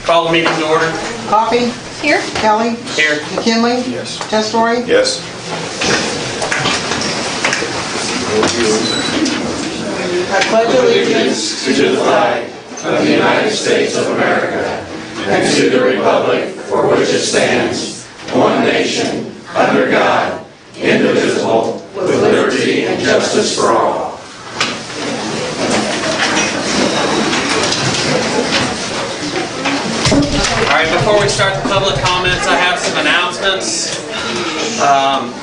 Call the meeting to order. Coffee? Here. Kelly? Here. McKinley? Yes. Testori? Yes. I pledge allegiance to the flag of the United States of America and to the republic for which it stands, one nation, under God, indivisible, with liberty and justice for all. All right, before we start the public comments, I have some announcements.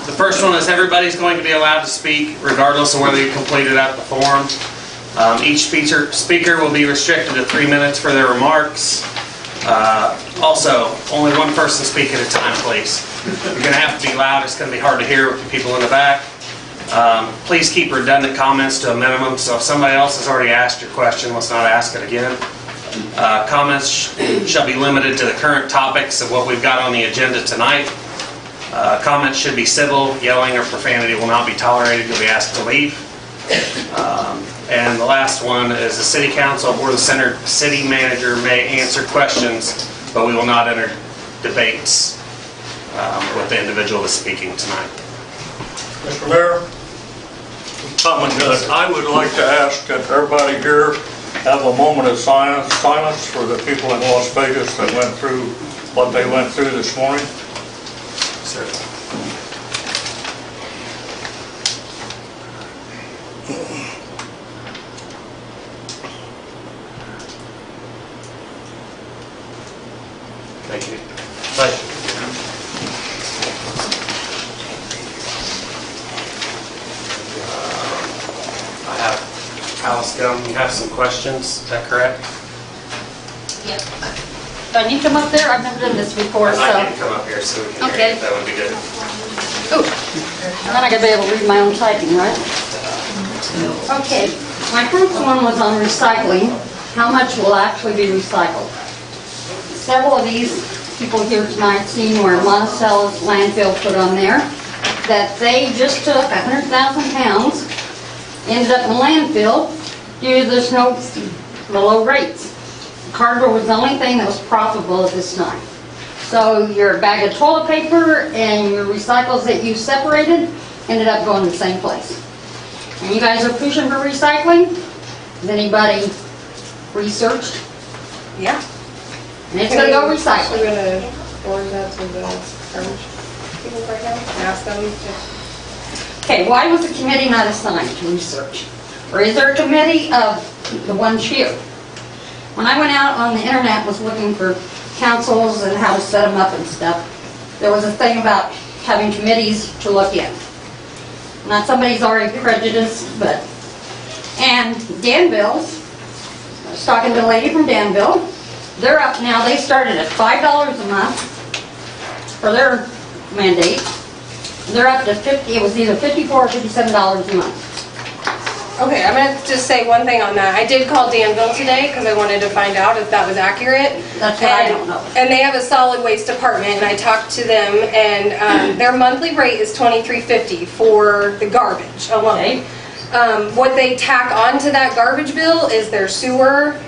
The first one is everybody's going to be allowed to speak regardless of whether you completed out the form. Each speaker will be restricted to 3 minutes for their remarks. Also, only one person speak at a time, please. You're going to have to be loud. It's going to be hard to hear with the people in the back. Please keep redundant comments to a minimum, so if somebody else has already asked your question, let's not ask it again. Comments shall be limited to the current topics of what we've got on the agenda tonight. Comments should be civil. Yelling or profanity will not be tolerated. You'll be asked to leave. And the last one is the City Council or the City Manager may answer questions, but we will not enter debates with the individual that's speaking tonight. Mr. Mayor, I would like to ask that everybody here have a moment of silence for the people in Las Vegas that went through what they went through this morning. Sir. Thank you. Bye. I have Alice Gum. You have some questions, is that correct? Yeah. Do I need to come up there? I've never done this before, so. I need to come up here so we can hear you. That would be good. Ooh. And then I gotta be able to read my own typing, right? Okay. My first one was on recycling. How much will actually be recycled? Several of these people here tonight seen where Monticello's landfill put on there that they just took 100,000 pounds, ended up in the landfill due to the low rates. Cardboard was the only thing that was profitable at this time. So your bag of toilet paper and your recycles that you separated ended up going to the same place. And you guys are pushing for recycling? Has anybody researched? Yeah. And it's going to go We're recycling. going to forward that to the garbage people right now and ask them to. Okay, why was the committee not assigned to research? Or is there a committee of the ones here? When I went out on the internet and was looking for councils and how to set them up and stuff, there was a thing about having committees to look in. Not somebody's already prejudiced, but... And Danville's, I was talking to a lady from Danville, they're up now, they started at $5 a month for their mandate. They're up to 50, it was either $54 or $57 a month. Okay, I'm going to just say one thing on that. I did call Danville today because I wanted to find out if that was accurate. That's what I don't know. And they have a solid waste department, and I talked to them, and their monthly rate is $23.50 for the garbage alone. Okay. What they tack onto that garbage bill is their sewer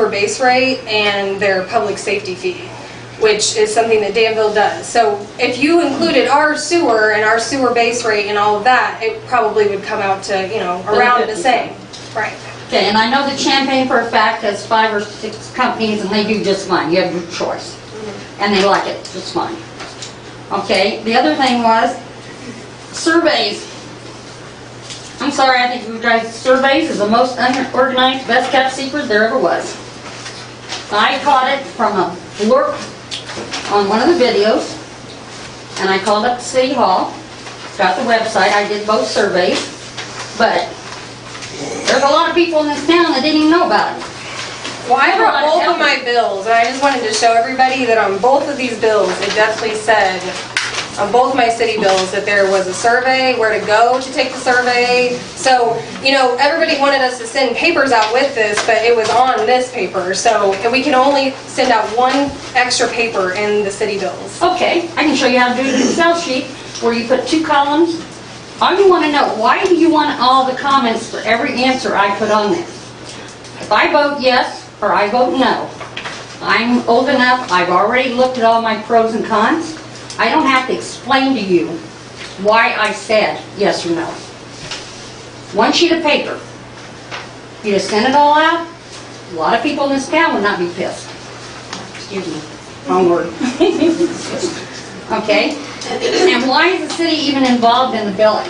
base rate, and their public safety fee, which is something that Danville does. So if you included our sewer and our sewer base rate and all of that, it probably would come out to, around the same. Right. Okay, and I know that Champaign for a fact has 5 or 6 companies and they do just fine. You have your choice. And they like it just fine. Okay, the other thing was surveys. I'm sorry, I think you guys' surveys is the most unorganized, best kept secret there ever was. I caught it from a blurb on one of the videos, and I called up the City Hall, got the website, I did both surveys, but there's a lot of people in this town that didn't even know about it. Well, I brought both of my bills, and I just wanted to show everybody that on both of these bills, it definitely said, on both my city bills, that there was a survey, where to go to take the survey. So, everybody wanted us to send papers out with this, but it was on this paper. So, we can only send out one extra paper in the city bills. Okay, I can show you how to do it in an Excel sheet where you put 2 columns. I want to know, why do you want all the comments for every answer I put on this? If I vote yes or I vote no, I'm old enough, I've already looked at all my pros and cons. I don't have to explain to you why I said yes or no. One sheet of paper. You just send it all out, a lot of people in this town would not be pissed. Excuse me, wrong word. Okay? And why is the city even involved in the billing?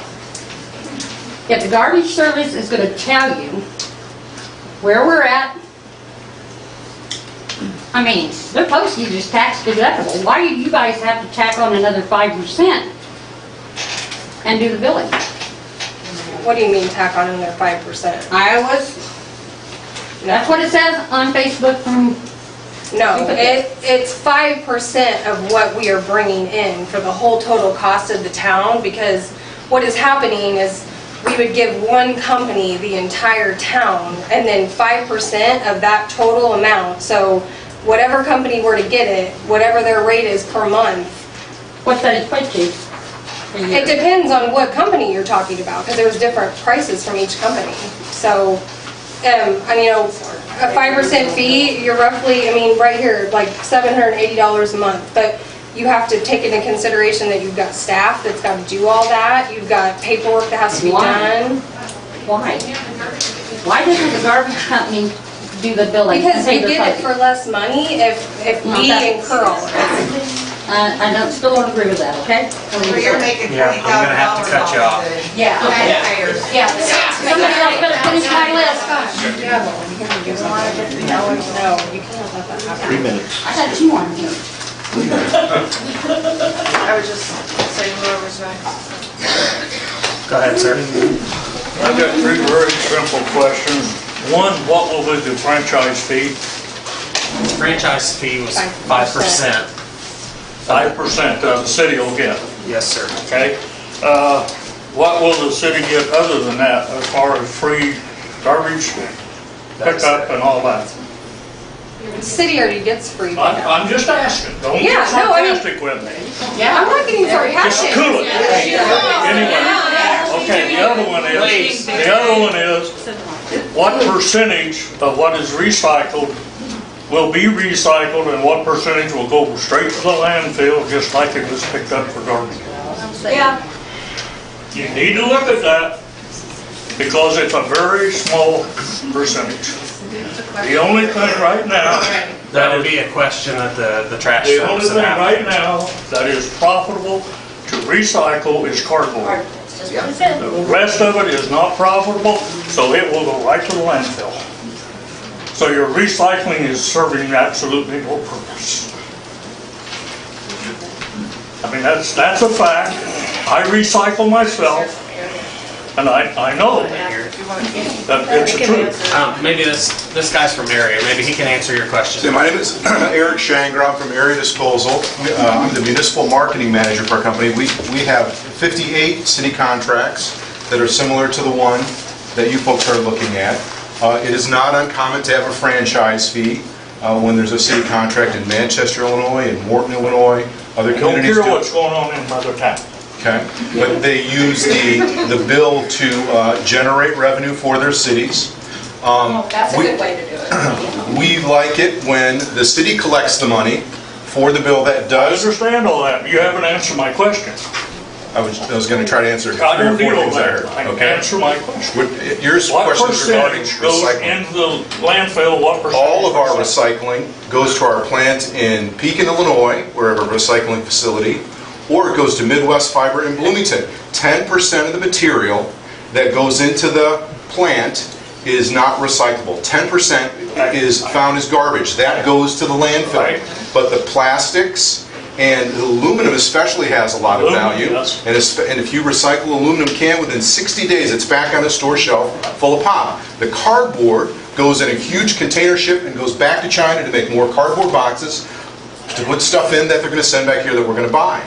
If the garbage service is going to tell you where we're at, I mean, their postage is tax deductible. Why do you guys have to tack on another 5% and do the billing? What do you mean tack on another 5%? That's what it says on Facebook from... No, it's 5% of what we are bringing in for the whole total cost of the town, because what is happening is we would give one company the entire town, and then 5% of that total amount. So whatever company were to get it, whatever their rate is per month. What's that equate to? It depends on what company you're talking about, because there's different prices from each company. So, and you know, a 5% fee, you're roughly, I mean, right here, like $780 a month. But you have to take into consideration that you've got staff that's got to do all that. You've got paperwork that has to be done. Why? Why doesn't the garbage company do the billing? Because we get it for less money if we incur all of it. I still don't agree with that, okay? Well, you're making $20,000 Yeah, I'm gonna have to cut you off. Yeah. taxpayers. Yeah. Somebody else better finish my list. No, you can't let that happen. 3 minutes. I got 2 on here. I was just saying whoever's next. Go ahead, sir. I've got 3 very simple questions. One, what will be the franchise fee? Franchise fee was 5%. 5% that the city will get, Yes, sir. okay? What will the city get other than that, as far as free garbage pickup and all that? The city already gets free. I'm just asking, don't get Yeah, no, I mean- sarcastic with me. I'm not getting Just sarcastic. cool it. Anyway, okay, the other one is, what percentage of what is recycled will be recycled and what percentage will go straight to the landfill, just like it was picked up for garbage? Yeah. You need to look at that, because it's a very small percentage. The only thing right now, That would be a question that the trash the only service thing would have. right now that is profitable to recycle is cardboard. The rest of it is not profitable, so it will go right to the landfill. So your recycling is serving absolutely no purpose. I mean, that's a fact. I recycle myself, and I know that it's the truth. Maybe this guy's from area. Maybe he can answer your question. So my name is Eric Shanger. I'm from Area Disposal. I'm the municipal marketing manager for our company. We have 58 city contracts that are similar to the one that you folks are looking at. It is not uncommon to have a franchise fee when there's a city contract in Manchester, Illinois, and Morton, Illinois. Other Don't communities care do. what's going on in other towns. Okay, but they use the bill to generate revenue for their cities. That's a good way to do it. We like it when the city collects the money for the bill that I does. understand all that, but you haven't answered my question. I was going to try to answer 3 I or don't 4 deal things with I heard. that. Okay. Answer my question. Your What question is regarding percentage goes recycling. into the landfill, what percentage? All of our recycling goes to our plant in Pekin, Illinois, where we have a recycling facility, or it goes to Midwest Fiber in Bloomington. 10% of the material that goes into the plant is not recyclable. 10% is found as garbage. That goes to the landfill. Right. But the plastics and the aluminum especially has a lot of Aluminum, value. yes. And if you recycle an aluminum can, within 60 days, it's back on the store shelf full of pop. The cardboard goes in a huge container ship and goes back to China to make more cardboard boxes to put stuff in that they're going to send back here that we're going to buy.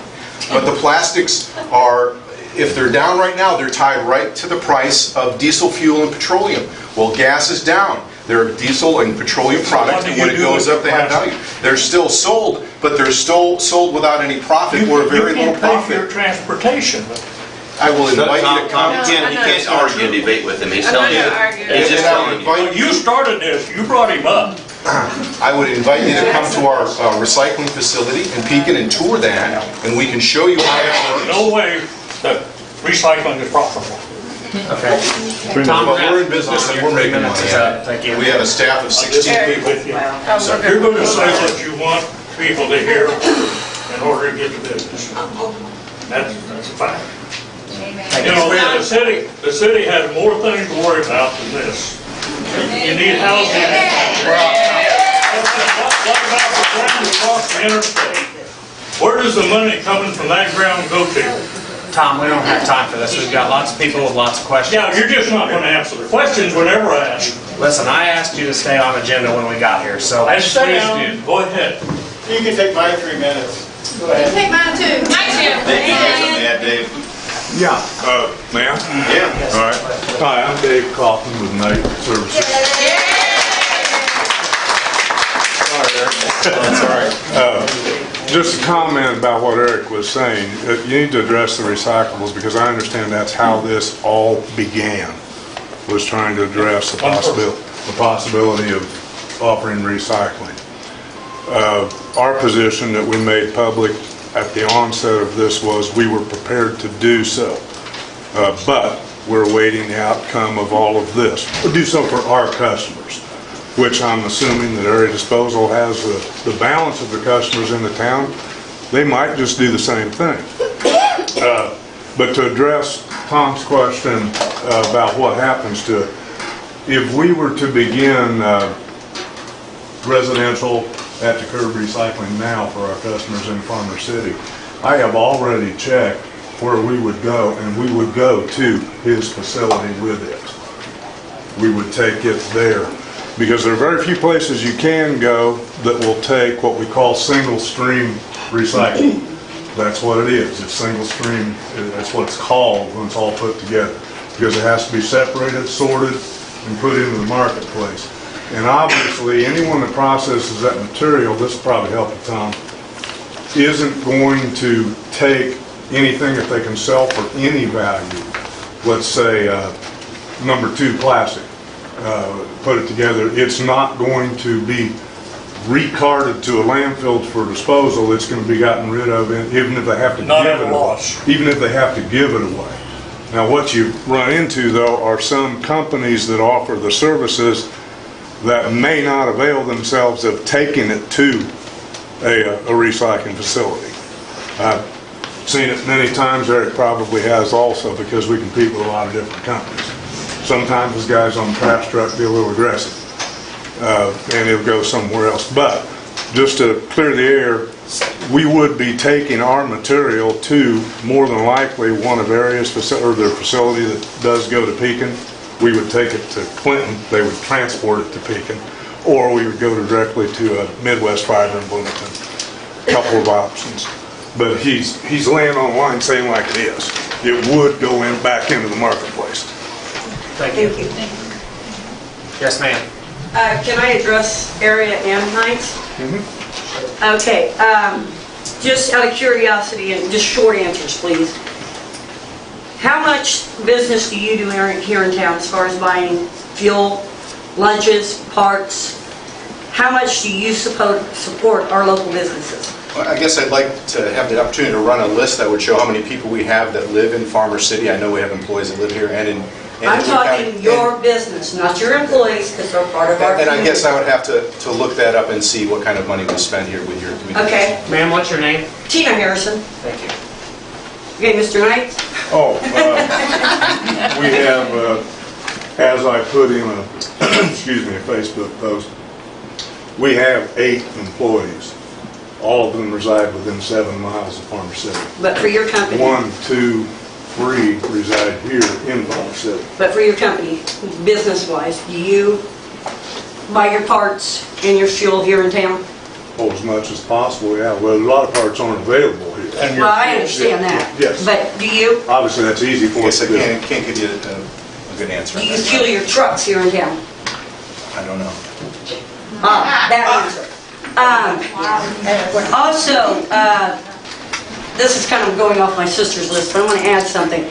But the plastics are, if they're down right now, they're tied right to the price of diesel fuel and petroleum. Well, gas is down. There are diesel and petroleum products, and when it goes up, they have value. They're still sold, but they're still sold without any profit or very little You can't pay for your profit. transportation. I will invite you to come. You can't argue and debate with him. He's telling you. He's just telling you. You started this, you brought him up. I would invite you to come to our recycling facility in Pekin and tour that, and we can show you how it works. No way that recycling is profitable. Okay. Tom, But we're in business and we're making money. Thank you. We have a staff of 16 people. So you're going to say what you want people to hear in order to get the business. That's a fact. You know, the city has more things to worry about than this. You need housing. What about the ground across the interstate? Where does the money coming from that ground go to? Tom, we don't have time for this. We've got lots of people with lots of questions. Yeah, you're just not going to answer the questions whenever I ask. Listen, I asked you to stay on agenda when we got here, so I stay please down. do. Go ahead. You can take my 3 minutes. Go ahead. Take mine too. Mine too. Dave, you got something to add, Dave? Yeah, ma'am? Yeah. All right. Hi, I'm Dave Kaufman with Night Services. That's all right. Just a comment about what Eric was saying. You need to address the recyclables because I understand that's how this all began, was trying to address the possibility of offering recycling. Our position that we made public at the onset of this was we were prepared to do so, but we're awaiting the outcome of all of this. We'll do so for our customers, which I'm assuming that Area Disposal has the balance of the customers in the town. They might just do the same thing. But to address Tom's question about what happens to it, if we were to begin residential at the curb recycling now for our customers in Farmer City, I have already checked where we would go, and we would go to his facility with it. We would take it there. Because there are very few places you can go that will take what we call single stream recycling. That's what it is. It's single stream. That's what it's called when it's all put together. Because it has to be separated, sorted, and put into the marketplace. And obviously, anyone that processes that material, this will probably help you, Tom, isn't going to take anything that they can sell for any value. Let's say number 2 plastic. Put it together. It's not going to be recarted to a landfill for disposal. It's going to be gotten rid of, even if they have to give it away. Even if they have to give it away. Now, what you run into, though, are some companies that offer the services that may not avail themselves of taking it to a recycling facility. I've seen it many times. Eric probably has also, because we compete with a lot of different companies. Sometimes those guys on the trash truck be a little aggressive, and it'll go somewhere else. But just to clear the air, we would be taking our material to, more than likely, one of their facility that does go to Pekin. We would take it to Clinton. They would transport it to Pekin, or we would go directly to Midwest Fiber in Bloomington. A couple of options. But he's laying on the line saying like it is. It would go back into the marketplace. Thank you. Thank you. Yes, ma'am. Can I address Area and Heights? Okay, just out of curiosity and just short answers, please. How much business do you do here in town as far as buying fuel, lunches, parts? How much do you support our local businesses? Well, I guess I'd like to have the opportunity to run a list that would show how many people we have that live in Farmer City. I know we have employees that live here and in... I'm talking your business, not your employees, because they're part of our And I community. guess I would have to look that up and see what kind of money we spend here with your community. Okay, Ma'am, what's your name? Tina Harrison. Thank you. Okay, Mr. Knight? Oh, we have, as I put in a, excuse me, a Facebook post, we have 8 employees. All of them reside within 7 miles of Farmer City. But for your company? 1, 2, 3 reside here in Farmer City. But for your company, business-wise, do you buy your parts and your fuel here in town? Oh, as much as possible, yeah. Well, a lot of parts aren't available here. Well, I understand that. Yes. But do you? Obviously, that's easy I for us guess to I do. can't give you a good answer. Do on you that. fuel your trucks here in town? I don't know. That answer. Also, this is kind of going off my sister's list, but I want to add something.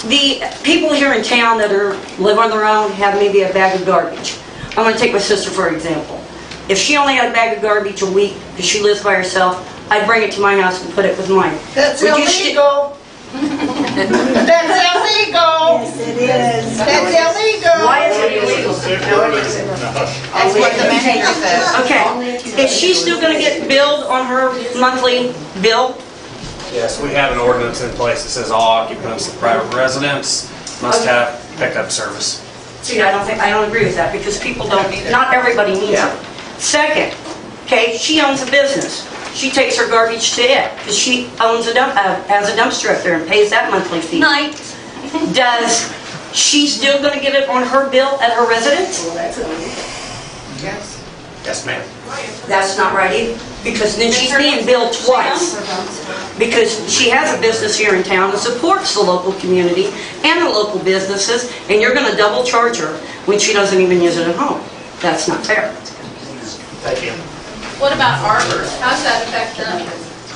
The people here in town that live on their own have maybe a bag of garbage. I'm going to take my sister for example. if she only had a bag of garbage a week because she lives by herself, I'd bring it to my house and put it with mine. That's Would you sti- illegal. That's illegal. Yes, it is. That's illegal. Why is it illegal? That's what the manager says. Okay, is she still gonna get billed on her monthly bill? Yes, we have an ordinance in place that says all occupants of private residence must have pickup service. See, I don't agree with that, because people don't, not everybody needs it. Second, okay, she owns a business. She takes her garbage to it, because she owns has a dumpster up there and pays that monthly fee. Night. Does she still gonna get it on her bill at her residence? Yes. Yes, ma'am. That's not right either, because then she's being billed twice. Because she has a business here in town that supports the local community and the local businesses, and you're gonna double charge her when she doesn't even use it at home. That's not fair. Thank you. What about arbors? How does that affect them?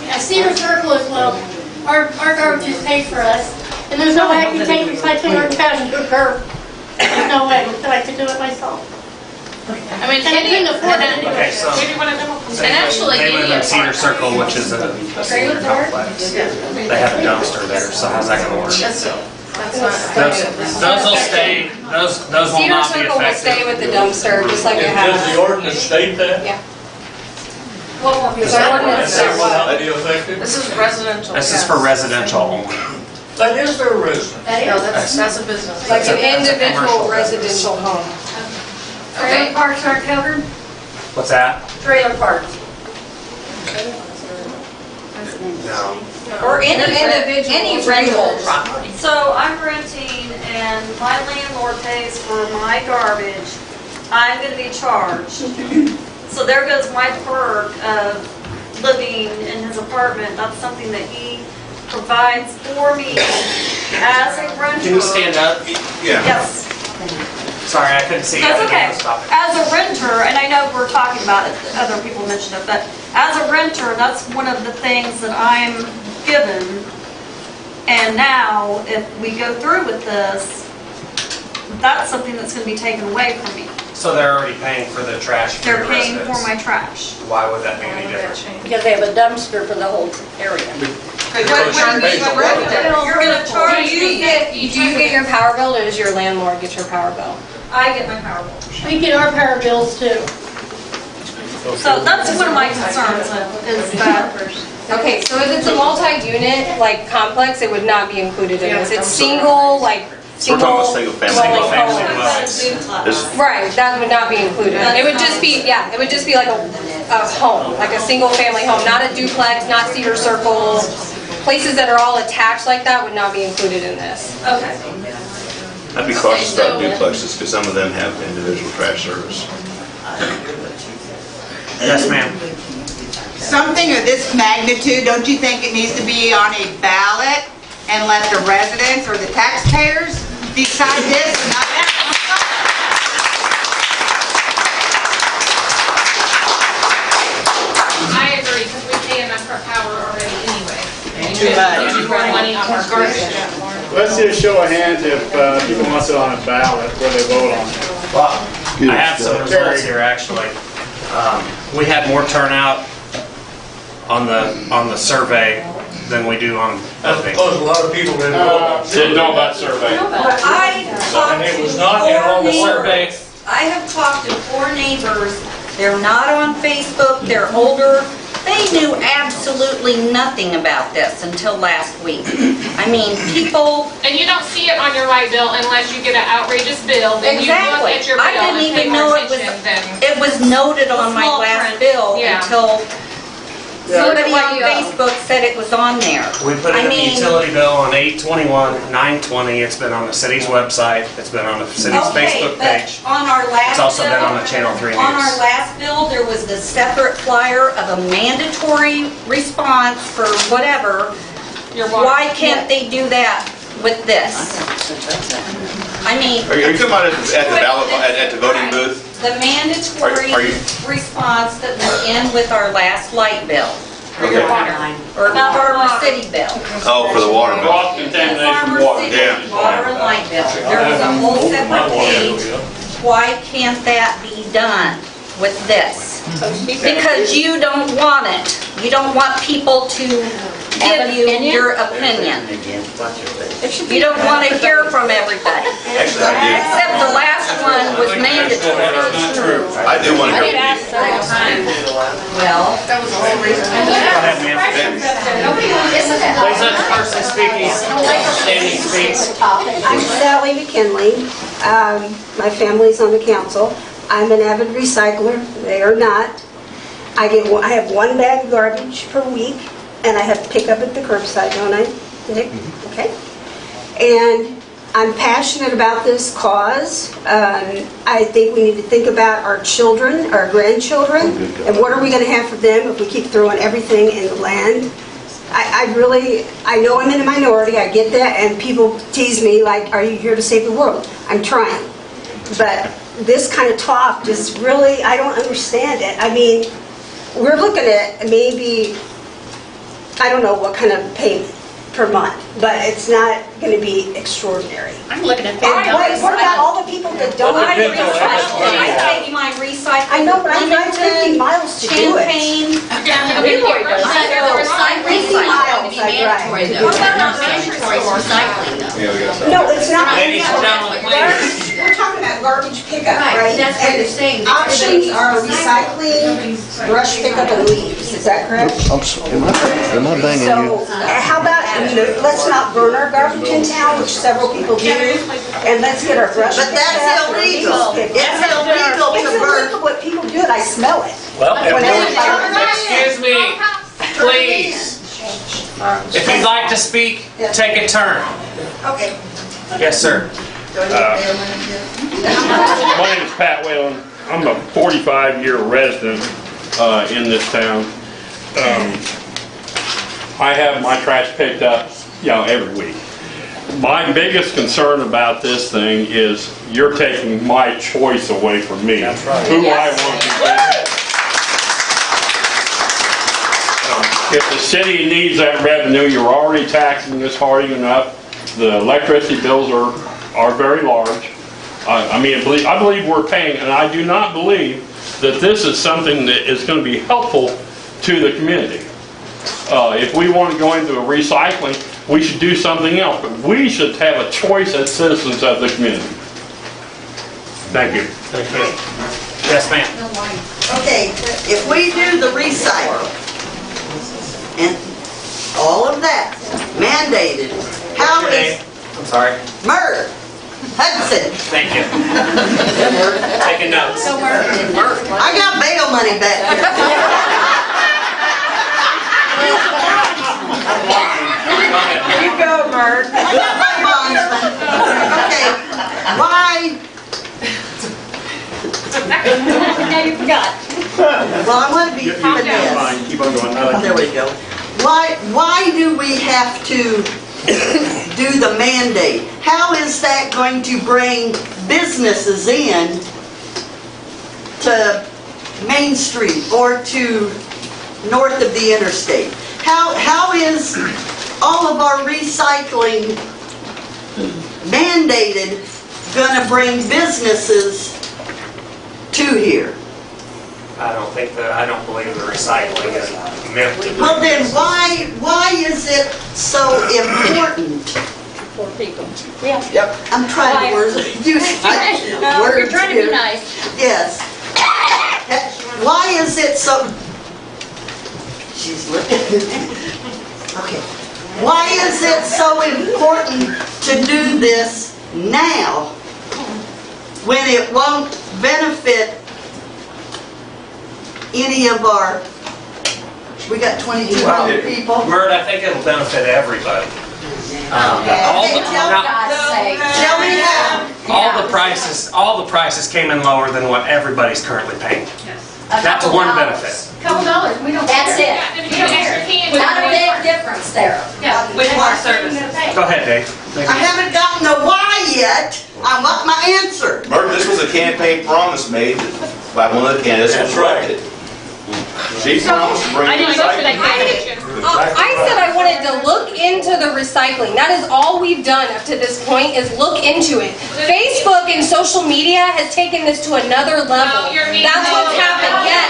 Yeah, Cedar Circle as well. Our garbage is paid for us, and there's no way I can take recycling or trash to a curb. There's no way that I could do it myself. I mean, And I couldn't afford it anyway. Okay, so And actually, they live any in of Cedar our- Circle, which is a senior complex. They have a dumpster there, so how's that gonna work? That's not. Those will stay, those will Cedar not be Circle will stay affected. with the dumpster, just like it Does the has. ordinance state that? Yeah. Because our ordinance says what? That is effective? This is residential. This is for residential only. That is their residence. No, that's a business. Like an That's a individual commercial business. residential home. Trailer parks aren't covered? What's that? Trailer parks. No. Or any rental property. So I'm renting and my landlord pays for my garbage. I'm gonna be charged. So there goes my perk of living in his apartment. That's something that he provides for me as a renter. Can you stand up? Yeah. Yes. Sorry, I couldn't see you. That's okay. Stop it. As a renter, and I know we're talking about it, other people mentioned it, but as a renter, that's one of the things that I'm given. And now, if we go through with this, that's something that's gonna be taken away from me. So they're already paying for the trash for They're your paying for residents. my trash. Why would that be any different? Because they have a dumpster for the whole area. You're gonna charge Do you me. get your power bill, or does your landlord get your power bill? I get my power bill. We get our power bills too. So that's one of my concerns, is that, Okay, so if it's a multi-unit, like complex, it would not be included in this. It's single, like, We're talking about single single-family dwelling homes. homes. Right, that would not be included. It would just be, yeah, it would just be like a home, like a single-family home, not a duplex, not Cedar Circle. Places that are all attached like that would not be included in this. okay. I'd be cautious about duplexes because some of them have individual trash service. Yes, ma'am. Something of this magnitude, don't you think it needs to be on a ballot and let the residents or the taxpayers decide this? and not that? I agree, because we pay enough for power already anyway. Too much. We burn money off our garbage. Let's see a show of hands if people want it on a ballot where they vote on it. Well, I have some results here, actually. We had more turnout on the survey than we do on That's voting. because a lot of people didn't know. Didn't know about survey. I talked And it was to not in all four the survey. neighbors. I have talked to 4 neighbors. They're not on Facebook, they're older. They knew absolutely nothing about this until last week. I mean, people, And you don't see it on your light bill unless you get an outrageous bill, then you look Exactly. at your I bill didn't and pay even more know it was- attention than. it was noted on my Small last print. bill Yeah. until somebody what on you owe. Facebook said it was on there. We put I in a mean, utility bill on 8/21/9/20. It's been on the city's website. It's been on the city's Okay, Facebook but page. on our last It's also been bill- on the Channel 3 On our News. last bill, there was the separate flyer of a mandatory response for whatever. Why can't they do that with this? I mean, Are you talking about at the ballot, at the voting booth? the mandatory Are you- response that was in with our last light bill, Okay. or Farmer City bill. Oh, for the water bill. Farmer City Yeah. water and light bill. There was a whole separate page. Why can't that be done? with this. Because you don't want it. You don't want people to give you your opinion. You don't want to hear from everybody. Actually, I do. Except the last one was mandatory. I do want to hear. Well, Please let the person speaking standing speak. I'm Sally McKinley. My family's on the council. I'm an avid recycler. They are not. I have one bag of garbage per week, and I have to pick up at the curbside, don't I, Nick? Okay. And I'm passionate about this cause. I think we need to think about our children, our grandchildren, and what are we going to have for them if we keep throwing everything in the land. I know I'm in a minority, I get that, and people tease me like, are you here to save the world? I'm trying. But this kind of talk just really, I don't understand it. I mean, we're looking at maybe, I don't know what kind of pay per month, but it's not going to be extraordinary. I'm looking at And what about all the people that don't I want to recycle? take my recycle. I know, but I drive 50 miles to do it. Champagne. Leroy does. The recycling is 50 going miles to be I drive. mandatory though. What about not mandatory recycling though? No, it's not. Ladies and gentlemen, please. We're talking about garbage pickup, Right, right? that's what you're saying. Options are recycling, brush pickup, and leaves. Is that correct? Am I banging So, how about, let's not burn our garbage in town, which several people do, and let's get our brush But picked that's up or leaves illegal. picked It's up. illegal It's to burn. illegal, but people do it. I smell it. Well, Whenever- excuse me, please. If you'd like to speak, take a turn. Okay. Yes, sir. My name is Pat Whalen. I'm a 45-year resident in this town. I have my trash picked up, every week. My biggest concern about this thing is you're taking my choice away from me. That's right. Who I want to be. If the city needs that revenue, you're already taxing us hard enough. The electricity bills are very large. I believe we're paying, and I do not believe that this is something that is going to be helpful to the community. If we want to go into a recycling, we should do something else, but we should have a choice as citizens of the community. Thank you. Thank you. Yes, ma'am. Okay, if we do the recycle and all of that mandated, how is I'm sorry. Murr Hudson? Thank you. Taking notes. I got bail money back. You go, Murr. I got my bondsman. Okay, why? Now you forgot. Well, I want to be finesse. Fine, keep on going. There we go. Why do we have to do the mandate? How is that going to bring businesses in to Main Street or to north of the interstate? How is all of our recycling mandated going to bring businesses to here? I don't believe the recycling is meant to. Well then, why is it so important? For people. Yeah. Yep. I'm trying to use No, words you're trying to here. be nice. Yes. Why is it so? She's looking. Okay. Why is it so important to do this now when it won't benefit any of our? We got 2,200 people. Mert, I think it'll benefit everybody. All the prices came in lower than what everybody's currently paying. That's one benefit. Couple dollars, we don't. That's it. We don't extra candy. Not a big difference there. Yeah. With more services. Go ahead, Dave. I haven't gotten the why yet. I want my answer. Merv, this was a campaign promise made by one of the candidates. That's right. She promised to bring I didn't go for that recycling. question. I said I wanted to look into the recycling. That is all we've done up to this point, is look into it. Facebook and social media has taken this to another level. you're mean. That's what's happened, yes.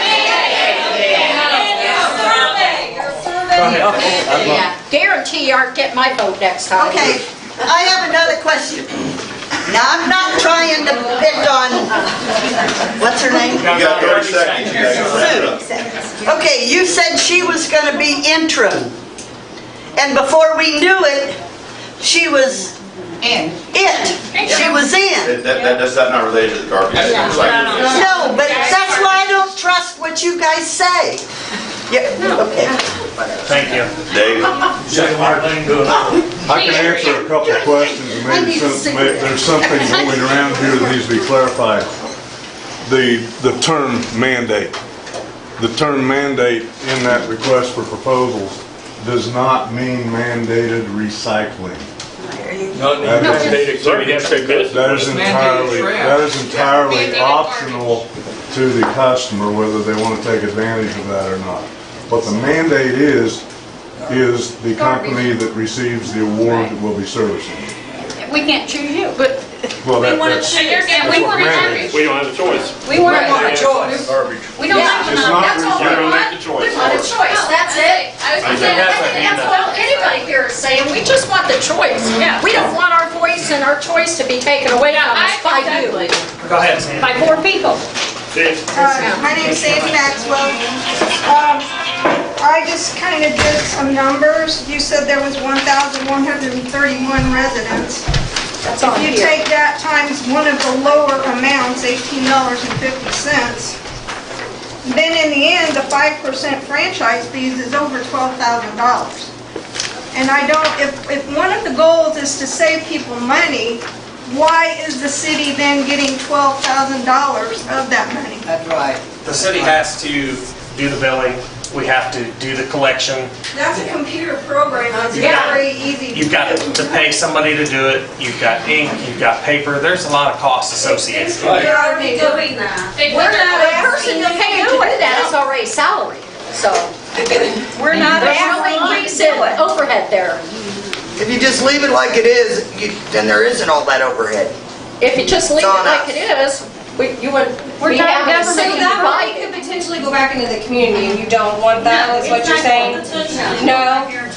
Guarantee you aren't getting my vote next time. Okay, I have another question. Now, I'm not trying to pick on, what's her name? You got 30 seconds. You guys Sue. Okay, you said she was gonna be interim. And before we knew it, she was She was in. That's not related to the garbage. Recycling. No, but that's why I don't trust what you guys say. Yeah, okay. Thank you. Dave? I can answer a couple of questions, and maybe there's something going around here that needs to be clarified. The term mandate. The term mandate in that request for proposals does not mean mandated recycling. That is entirely optional to the customer whether they want to take advantage of that or not. What the mandate is the company that receives the award that will be servicing. We can't choose you, but Well, we want to that's choose. what mandate is. We don't have a choice. We want a choice. Garbage. We don't have It's to, not that's all we You're gonna want. make the choice. We want a choice, that's it. That's what anybody here is saying, we just want the choice. We don't want our voice and our choice to be taken away from us by you, Go ahead, Sam. by poor people. My name's Sandy Maxwell. I just kind of did some numbers. You said there was 1,131 residents. That's all If you here. take that times one of the lower amounts, $18.50, then in the end, the 5% franchise fees is over $12,000. And I don't, if one of the goals is to save people money, why is the city then getting $12,000 of that money? That's right. The city has to do the billing, we have to do the collection. That's a computer program, it's Yeah. very easy. You've got to pay somebody to do it, you've got ink, you've got paper, there's a lot of costs associated. You're already doing that. We're not, the person you're paying to do that is already salary, so. We're not showing increase in overhead there. If you just leave it like it is, then there isn't all that overhead. If you just leave it It's on like us. it is, you would, we have a So city that money divided. could potentially go back into the community, and you don't want that, is what you're saying? No,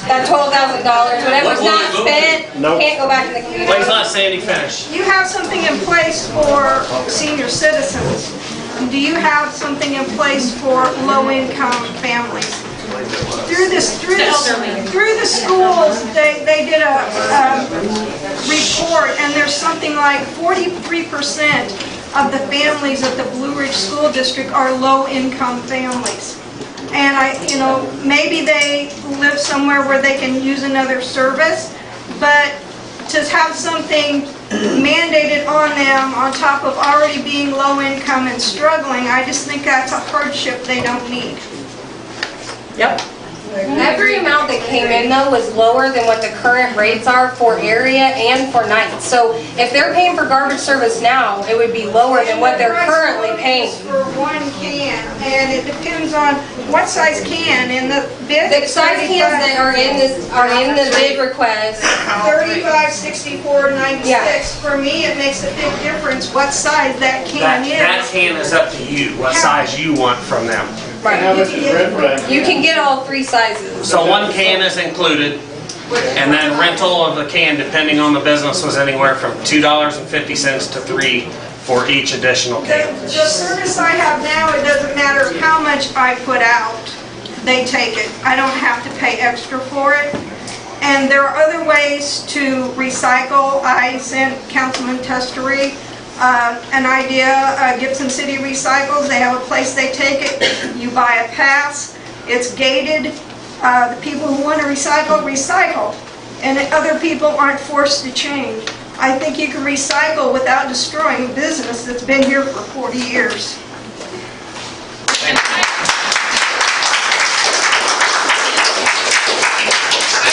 that $12,000, whatever's not spent, can't go back in the community. Please let Sandy finish. You have something in place for senior citizens. Do you have something in place for low-income families? Through the schools, they did a report, and there's something like 43% of the families of the Blue Ridge School District are low-income families. And maybe they live somewhere where they can use another service, but to have something mandated on them on top of already being low-income and struggling, I just think that's a hardship they don't need. Yep. Every amount that came in though was lower than what the current rates are for area and for night. So if they're paying for garbage service now, it would be lower than what they're currently paying. For one can, and it depends on what size can, and the bid The is size cans that are in the bid request. 35, 64, 96. Yeah. For me, it makes a big difference what size that can That is. can is up to you, what size you want from them. Right. You can get all three sizes. So one can is included, and then rental of the can, depending on the business, was anywhere from $2.50 to $3 for each additional can. The service I have now, it doesn't matter how much I put out, they take it. I don't have to pay extra for it. And there are other ways to recycle. I sent Councilman Testery an idea, Gibson City Recycles. They have a place they take it. You buy a pass. It's gated. The people who want to recycle, recycle. And other people aren't forced to change. I think you can recycle without destroying a business that's been here for 40 years.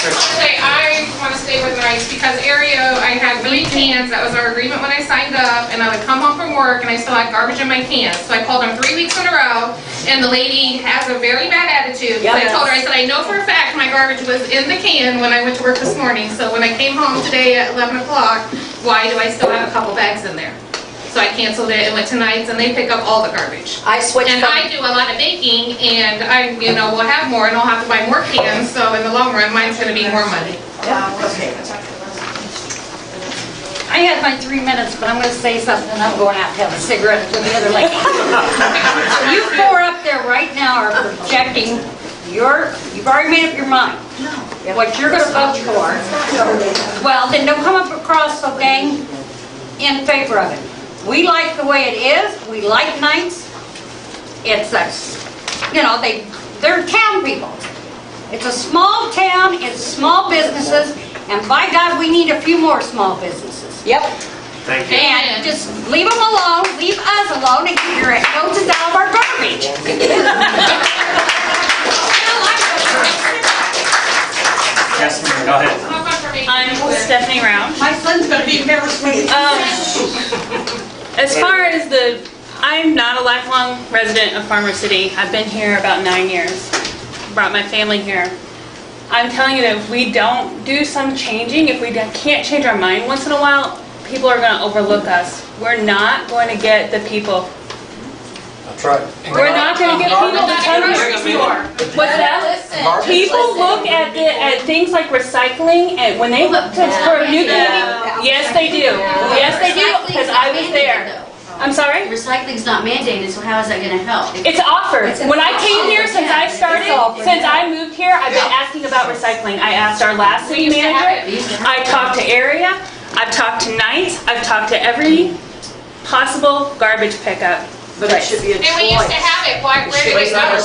Okay, I want to stay with nice because Aereo, I had 3 cans, that was our agreement when I signed up, and I would come home from work and I still had garbage in my cans. So I called them 3 weeks in a row, and the lady has a very bad attitude. So I told her, I said, I know for a fact my garbage was in the can when I went to work this morning. So when I came home today at 11 o'clock, why do I still have a couple bags in there? So I canceled it and went to Nights, and they pick up all the garbage. I switched And I do a lot of baking, and I, will have more, and I'll have to buy more cans, so in the long run, mine's gonna be more money. Okay. I had my 3 minutes, but I'm gonna say something, and I'm going out to have a cigarette with the other lady. You four up there right now are projecting you've already made up your mind. What you're gonna vote for. Well, then don't come up across, okay, in favor of it. We like the way it is, we like Nights. It's they're town people. It's a small town, it's small businesses, and by God, we need a few more small businesses. Yep. Thank you. And just leave them alone, leave us alone, and keep your noses out of our garbage. Yes, ma'am, go ahead. I'm Stephanie Round. My son's gonna be bittersweet. As far as I'm not a lifelong resident of Farmer City. I've been here about 9 years. Brought my family here. I'm telling you that if we don't do some changing, if we can't change our mind once in a while, people are going to overlook us. We're not going to get the people. That's right. We're not going to get people to come here. What's that? People look at things like recycling, and when they look for a new community, yes they do. Yes they do, because I was there. I'm sorry? Recycling's not mandated, so how is that going to help? It's offered. When I came here, since I moved here, I've been asking about recycling. I asked our last city manager. I talked to Area. I've talked to Nights. I've talked to every possible garbage pickup. But it should be a choice. And we used to have it, where did it go?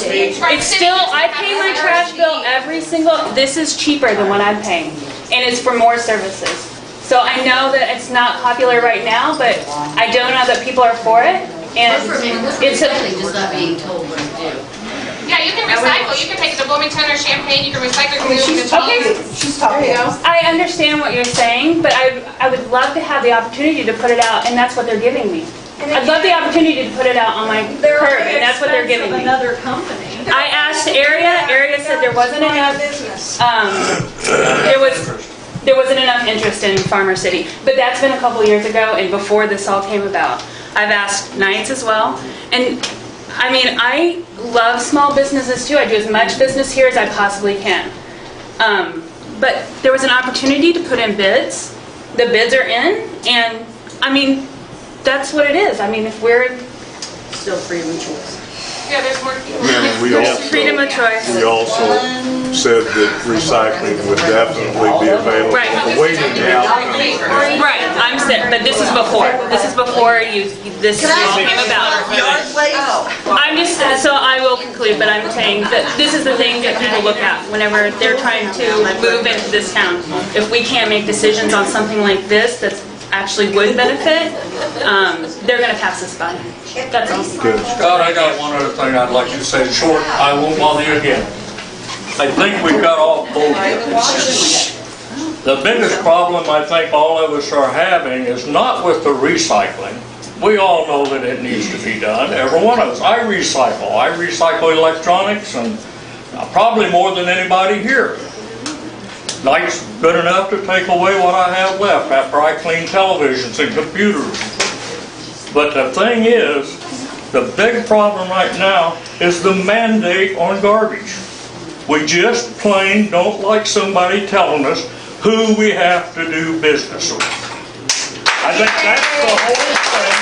It's still, I pay my trash bill every single, this is cheaper than what I'm paying. And it's for more services. So I know that it's not popular right now, but I don't know that people are for it. And it's just not being told what to do. Yeah, you can recycle. You can take it to Bloomington or Champaign. You can recycle. She's talking. I understand what you're saying, but I would love to have the opportunity to put it out, and that's what they're giving me. I'd love the opportunity to put it out on my curb, and that's what they're giving me. Another company. I asked Area said there wasn't enough. There wasn't enough interest in Farmer City, but that's been a couple years ago, and before this all came about. I've asked Nights as well, and I mean, I love small businesses too. I do as much business here as I possibly can. But there was an opportunity to put in bids. The bids are in, and I mean, that's what it is. I mean, if we're Still freedom of choice. Yeah, there's more people. And we freedom of choice. also said that recycling would definitely be available. Right. Awaiting the outcome. Right, but this is before. This is before this all came about. I'm just, so I will conclude, but I'm saying that this is the thing that people look at whenever they're trying to move into this town. If we can't make decisions on something like this that's actually would benefit, they're going to pass this by. That's all. Scott, I got one other thing I'd like to say short. I won't bother you again. I think we've got off bullshit. The biggest problem I think all of us are having is not with the recycling. We all know that it needs to be done. Every one of us. I recycle. I recycle electronics, and probably more than anybody here. Nights good enough to take away what I have left after I clean televisions and computers. But the thing is, the big problem right now is the mandate on garbage. We just plain don't like somebody telling us who we have to do business with. I think that's the whole thing.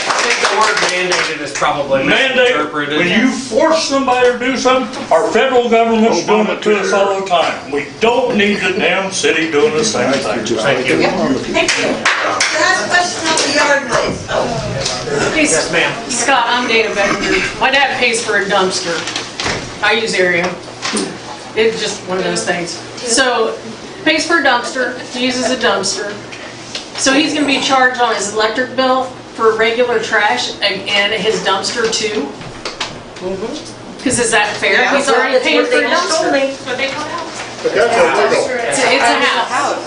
I think the word mandated is probably misinterpreted. When you force somebody to do something, our federal government's doing it to us all the time. We don't need the damn city doing the same thing. Thank you. Last question on the yard waste. Yes, ma'am. Scott, I'm Dana Becker. My dad pays for a dumpster. I use Area. It's just one of those things. So, pays for a dumpster, he uses a dumpster. So he's going to be charged on his electric bill for regular trash and his dumpster too. Because is that fair? Yeah, He's already that's paying what for a they just told dumpster. me. But they call it out. But that's illegal. It's a house.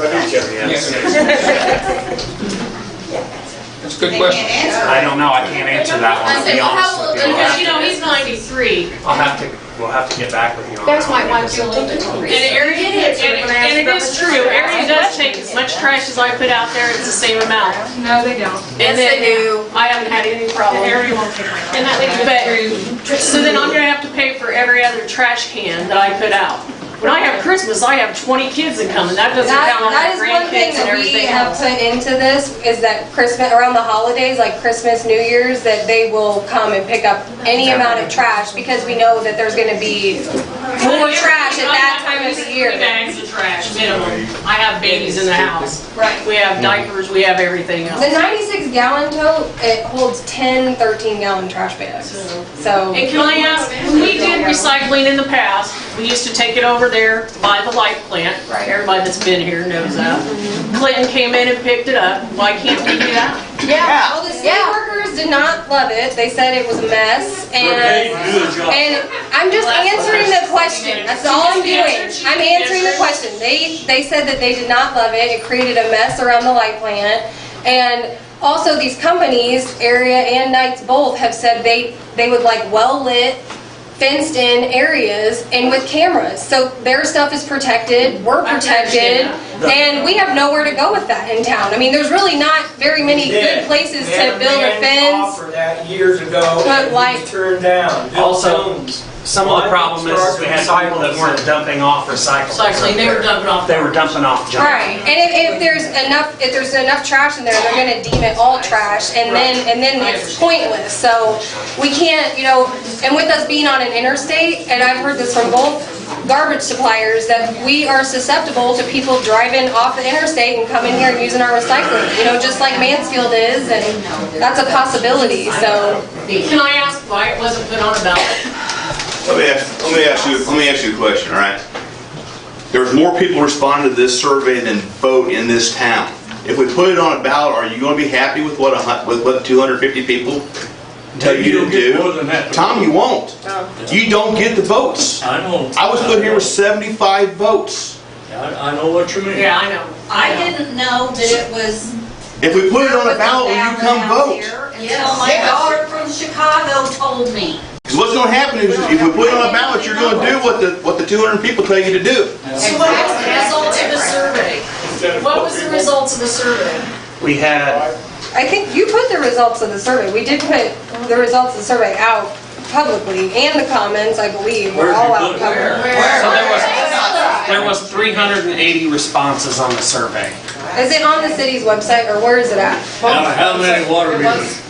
That's a good question. I don't know, I can't answer that one, to be honest with you. Because, you know, he's 93. We'll have to get back with you on That's that. my wife, too. And it is true, area does take as much trash as I put out there, it's the same amount. No, they don't. And Yes, they do. I haven't had any problem. Area won't take my And that but, so then I'm gonna have to pay for every other trash can that I put out. When I have Christmas, I have 20 kids that come, and that doesn't count on my That is one thing grandkids and that we everything have else. put into this, is that Christmas, around the holidays, like Christmas, New Year's, that they will come and pick up any amount of trash, because we know that there's gonna be more trash at that time of the year. 3 bags of trash, minimum. I have babies in the house. Right. We have diapers, we have everything else. The 96-gallon tote, it holds 10, 13-gallon trash bags. So. And can I ask, when we did recycling in the past, we used to take it over there by the light plant. Right. Everybody that's been here knows that. Clinton came in and picked it up. Why can't we do that? Yeah, well, the city workers did not love it. They said it was a mess, and I'm just answering the question. That's all I'm doing. I'm answering the question. They said that they did not love it. It created a mess around the light plant, and also these companies, Area and Knights both, have said they would like well-lit, fenced-in areas and with cameras. So their stuff is protected, we're protected, and we have nowhere to go with that in town. I mean, there's really not very many good places to build a fence. Offer that years ago, But and like- we turned down. Bill Also, Jones. some of the problem is we had people that weren't dumping off recyclables. Recycling, they were dumping off. They were dumping off junk. Right, and if there's enough trash in there, they're gonna deem it all trash, and then it's pointless. So we can't, you know, and with us being on an interstate, and I've heard this from both garbage suppliers, that we are susceptible to people driving off the interstate and coming here and using our recycling, you know, just like Mansfield is, and that's a possibility, so. Can I ask why it wasn't put on a ballot? Let me ask you a question, all right? There's more people responding to this survey than vote in this town. If we put it on a ballot, are you going to be happy with what 250 people tell you to do? Tom, you won't. You don't get the votes. I know. I was put here with 75 votes. I know what you mean. Yeah, I know. I didn't know that it was. If we put it on a ballot, will you come vote? Until my daughter from Chicago told me. Because what's going to happen is if we put it on a ballot, you're going to do what the 200 people tell you to do. So what was the results of the survey? What was the results of the survey? We had, I think you put the results of the survey. We did put the results of the survey out publicly, and the comments, I believe, were all out publicly. so there was 380 responses on the survey. Is it on the city's website, or where is it at? How many water meters?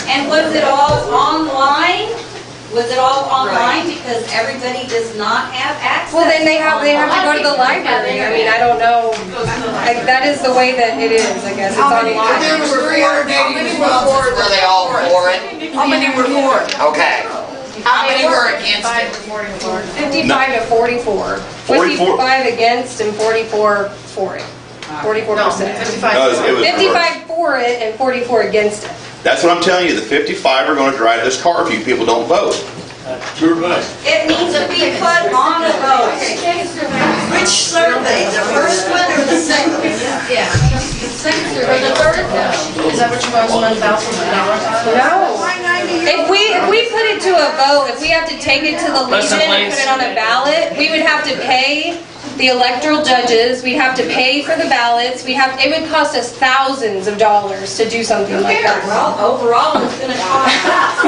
And was it all online? Was it all online because everybody does not have access? Well, then they have to go to the library. I mean, I don't know. Like, that is the way that it is, I guess. It's online. There was 380 responses, were they all for it? How many were for it? Okay. How many were against it? 55 to 44. 55 against and 44 for it. 44%. No, it was 55 for it and 44 against it. That's what I'm telling you. The 55 are going to drive this car if you people don't vote. Sure, right. It needs to be put on a vote. Which survey, the first one or the second? Yeah. Second survey, the third one. Is that what you want, $1,000? No. If we put it to a vote, if we have to take it to the Legion and put it on a ballot, we would have to pay the electoral judges, we'd have to pay for the ballots, it would cost us thousands of dollars to do something like that. Well, overall, it's gonna cost us.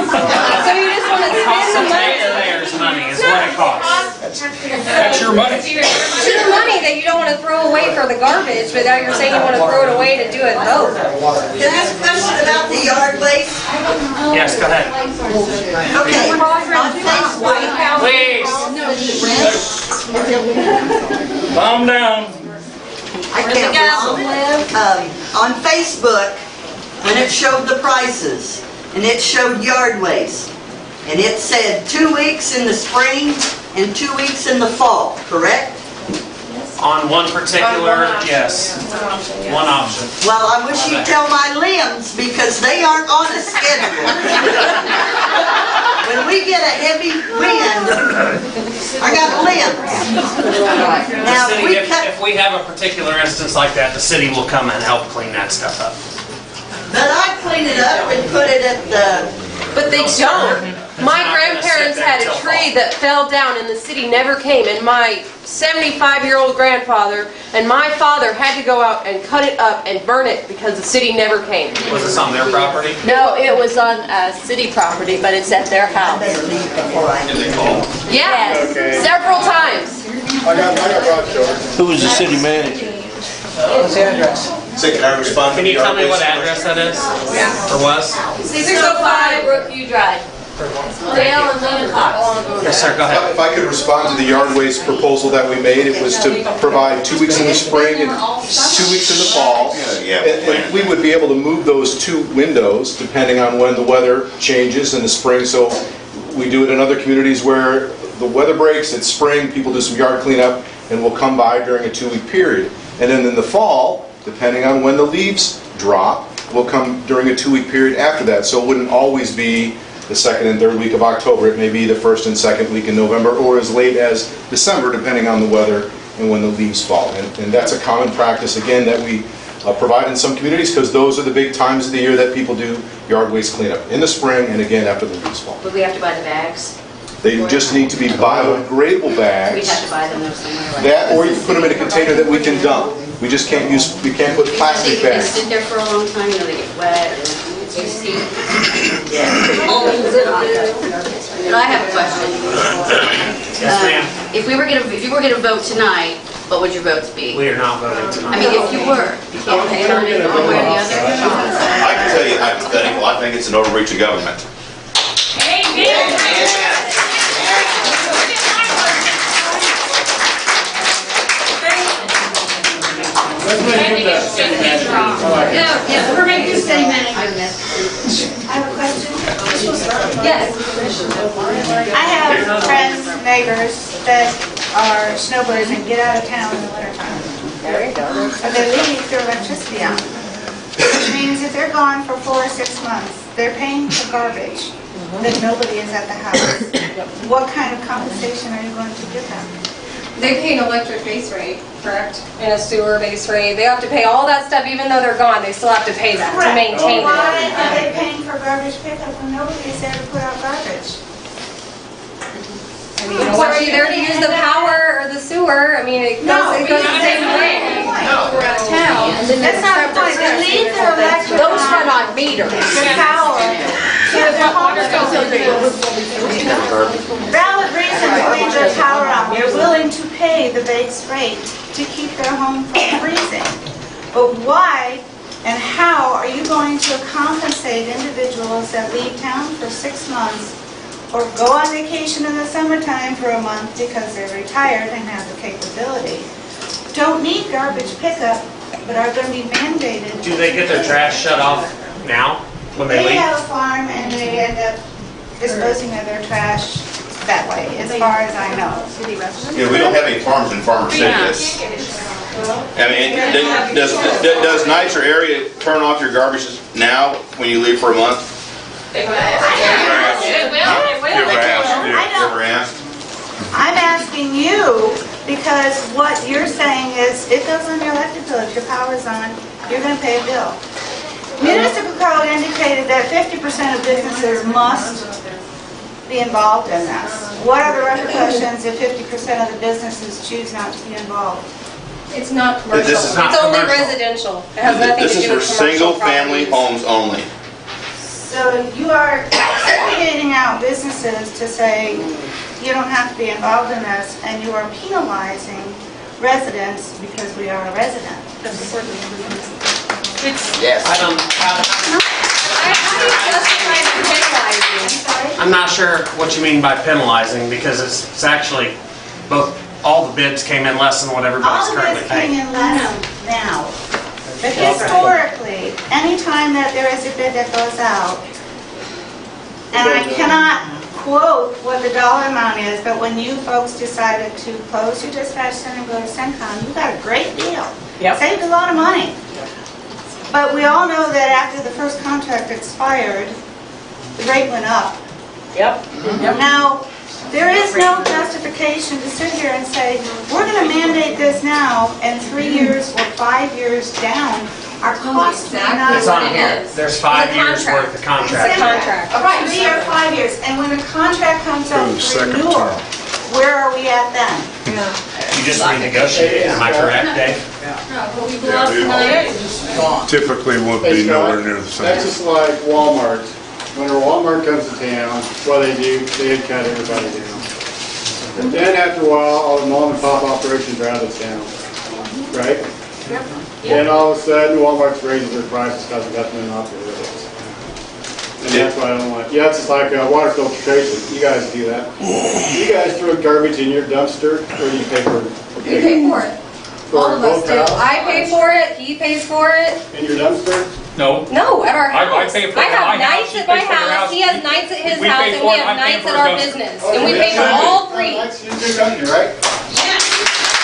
So you just want to It costs spend the the money. taxpayers money is what it costs. That's your money. It's your money that you don't want to throw away for the garbage, but now you're saying you want to throw it away to do a vote. Can I ask a question about the yard waste? Yes, go ahead. Okay, on Facebook, Please. Calm down. I can't on Facebook, when it showed the prices, and it showed yard waste, and it said 2 weeks in the spring and 2 weeks in the fall, correct? On one particular, yes, one option. Well, I wish you'd tell my limbs because they aren't on a schedule. When we get a heavy wind, I got limbs. Now, The city, if we have a particular instance like that, the city will come and help clean that stuff up. but I clean it up and put it at the, But they don't. My grandparents had a tree that fell down and the city never came, and my 75-year-old grandfather and my father had to go out and cut it up and burn it because the city never came. Was this on their property? No, it was on city property, but it's at their house. Did they call? Yes, several times. I got Rod George. Who was the city manager? What's the address? So can I respond? Can you tell me what address that is? Yeah. Or was? 605 Brookview Drive. Dale and Lynn Cox. Yes, sir, go ahead. If I could respond to the yard waste proposal that we made, it was to provide 2 weeks in the spring and 2 weeks in the fall. And we would be able to move those 2 windows depending on when the weather changes in the spring. So we do it in other communities where the weather breaks, it's spring, people do some yard cleanup, and we'll come by during a 2-week period. And then in the fall, depending on when the leaves drop, we'll come during a 2-week period after that. So it wouldn't always be the 2nd and 3rd week of October. It may be the 1st and 2nd week in November, or as late as December, depending on the weather and when the leaves fall. And that's a common practice, again, that we provide in some communities, because those are the big times of the year that people do yard waste cleanup, in the spring and again after the leaves fall. Would we have to buy the bags? They just need to be biodegradable We'd bags. have to buy them somewhere. Like That, or you put them in a container that we can dump. We just can't put plastic They bags. sit there for a long time, they get wet, and you see. But I have a question. Yes, ma'am. If you were gonna vote tonight, what would your votes be? We are not voting tonight. I mean, if you were, you can't pay on it one way or the other. I can tell you hypothetical, I think it's an overreach of government. Yeah, we're making a city manager. I have a question. Yes. I have friends, neighbors that are snowbirds and get out of town in the wintertime. And they leave their electricity on. Which means if they're gone for 4 or 6 months, they're paying for garbage that nobody is at the house. What kind of compensation are you going to give them? They pay an electric base rate, correct? And a sewer base rate. They have to pay all that stuff, even though they're gone, they still have to pay that to maintain Why it. are they paying for garbage pickup when nobody is there to put out garbage? I mean, you are you there to use the power or the sewer? I mean, it goes the same way. We're out of town. That's not the point. They leave their electric Those run on meters. the power to the home. Valid reason to leave their power on. They're willing to pay the base rate to keep their home from freezing. But why and how are you going to compensate individuals that leave town for 6 months or go on vacation in the summertime for a month because they're retired and have the capability? Don't need garbage pickup, but are going to be mandated. Do they get their trash shut off now when they They leave? have a farm and they end up disposing of their trash that way, as far as I know. Yeah, we don't have any farms in Farmer City. I mean, does Knights or area turn off your garbage now when you leave for a month? Ever asked? I'm asking you because what you're saying is it goes on your electric bill. If your power's on, you're going to pay a bill. Municipal code indicated that 50% of businesses must be involved in this. What are the repercussions if 50% of the businesses choose not to be involved? It's not commercial. This is not It's only commercial. residential. It has nothing This to is do for with commercial single-family properties. homes only. So you are segregating out businesses to say you don't have to be involved in this, and you are penalizing residents because we are a resident. Yes. I'm not sure what you mean by penalizing, because it's actually all the bids came in less than what everybody's All of currently this came paying. in less now. But historically, anytime that there is a bid that goes out, and I cannot quote what the dollar amount is, but when you folks decided to close your dispatch center and go to CENTCOM, you got a great deal. Yep. Saved a lot of money. But we all know that after the first contract expired, the rate went up. Yep. Now, there is no justification to sit here and say, we're going to mandate this now, and 3 years or 5 years down, our costs are not. It's on here. There's 5 years worth of contract. Contract. Right, 3 or 5 years, and when the contract comes up For the for second renewal, term. where are we at then? You just renegotiate, am I correct, Dave? Typically would be nowhere near the That's same. just like Walmart. Whenever Walmart comes to town, what they do, they cut everybody down. But then after a while, all the mom and pop operations are out of town, right? Then all of a sudden, Walmart's raising their prices because they got them in operations. And that's what I don't like. Yeah, it's just like water filtration. You guys do that. You guys throw garbage in your dumpster, or do you pay for it? We pay for it. All of us do. I pay for it, he pays for it. In your dumpster? No. No, at our I house. pay for I it at have my nights house, at he my pays for your house, house. he has nights at his We house, pay and for we it, have I pay nights for at his our dumpster. business. And we pay for all three. That's you do done, right?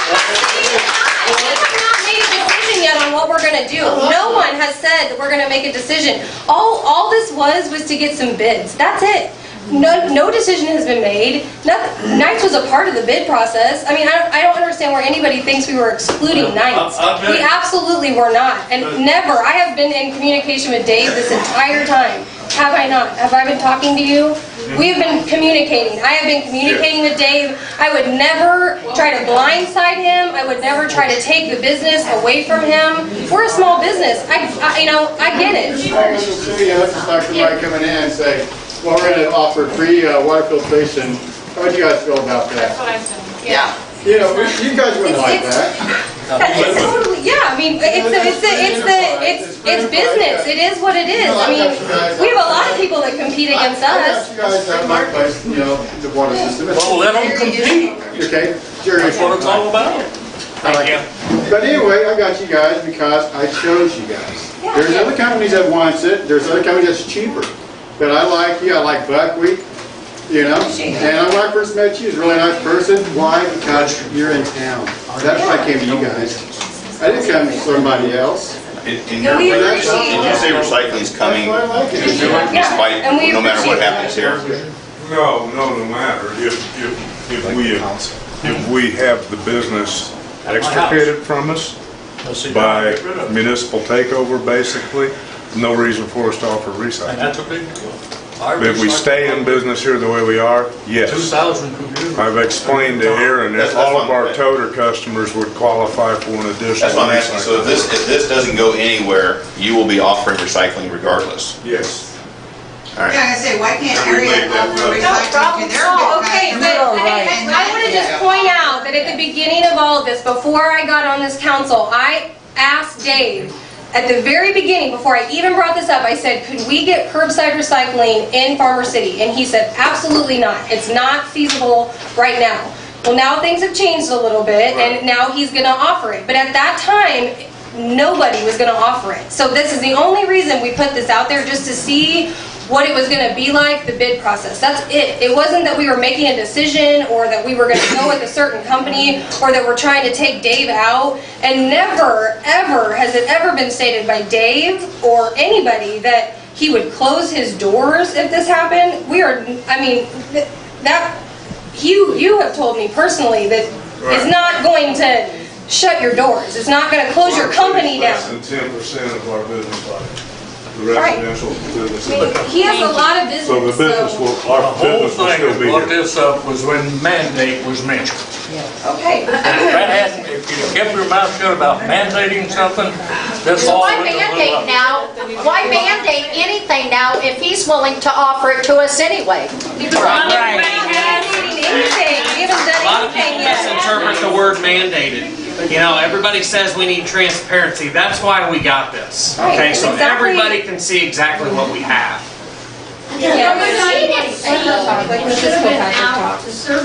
We have not made a decision yet on what we're gonna do. No one has said that we're gonna make a decision. All this was to get some bids. That's it. No decision has been made. Nights was a part of the bid process. I mean, I don't understand where anybody thinks we were excluding nights. We absolutely were not. And never. I have been in communication with Dave this entire time. Have I not? Have I been talking to you? We have been communicating. I have been communicating with Dave. I would never try to blindside him. I would never try to take the business away from him. We're a small business. I get it. You know, it's just like somebody coming in and say, well, we're going to offer free water filtration. How would you guys feel about that? That's what I said. Yeah. You know, you guys wouldn't like that. It's totally, yeah, I mean, it's business, it is what it is. I mean, we have a lot of people that compete against I us. got you guys at my place, you know, the water system. Well, let them compete. Okay, sure. That's what it's all about. I like it. But anyway, I got you guys because I chose you guys. There's other companies that wants it, there's other companies that's cheaper. But I like you, I like buckwheat, you know, and when I first met you, you're a really nice person. Why? Because you're in town. That's why I came to you guys. I didn't come to somebody else. In your we opinion, appreciate did you say recycling is coming That's why I like it. despite, and we no matter what appreciate happens here? No matter. If we have the business extricated from us by municipal takeover, basically, no reason for us to offer And recycling. that's a big deal. If we stay in business here the way we are, yes. 2,000 computers. I've explained to Aaron that That's all of our fine. toter customers would qualify for an additional That's what I'm asking. So if recycling. this doesn't go anywhere, you will be offering recycling regardless. Yes. All Yeah, right. I say, why can't Relate area that offer to- recycling to their Oh, big okay, but customers? I want to just point out that at the beginning of all of this, before I got on this council, I asked Dave, at the very beginning, before I even brought this up, I said, could we get curbside recycling in Farmer City? And he said, absolutely not. It's not feasible right now. Well, now things have changed a little bit, and now he's going to offer it. But at that time, nobody was going to offer it. So this is the only reason we put this out there, just to see what it was going to be like, the bid process. That's it. It wasn't that we were making a decision or that we were going to go with a certain company or that we're trying to take Dave out. And never, ever has it ever been stated by Dave or anybody that he would close his doors if this happened. We are, I mean, that, you have told me personally that it's not going to shut your doors. It's not going to close your company down. Less than 10% of our business life. The Right. residential business. He has a lot of business. So the business will, The our whole business will thing still that be brought here. this up was when mandate was mentioned. Okay. That hadn't, if you kept your mouth shut about mandating something, this So all why would have mandate blew up. now? Why mandate anything now if he's willing to offer it to us anyway? Because not everybody has anything. We haven't A done lot of anything people yet. misinterpret the word mandated. You know, everybody says we need transparency. That's why we got this. Right, Okay, so exactly. everybody can see exactly what we have. Yeah.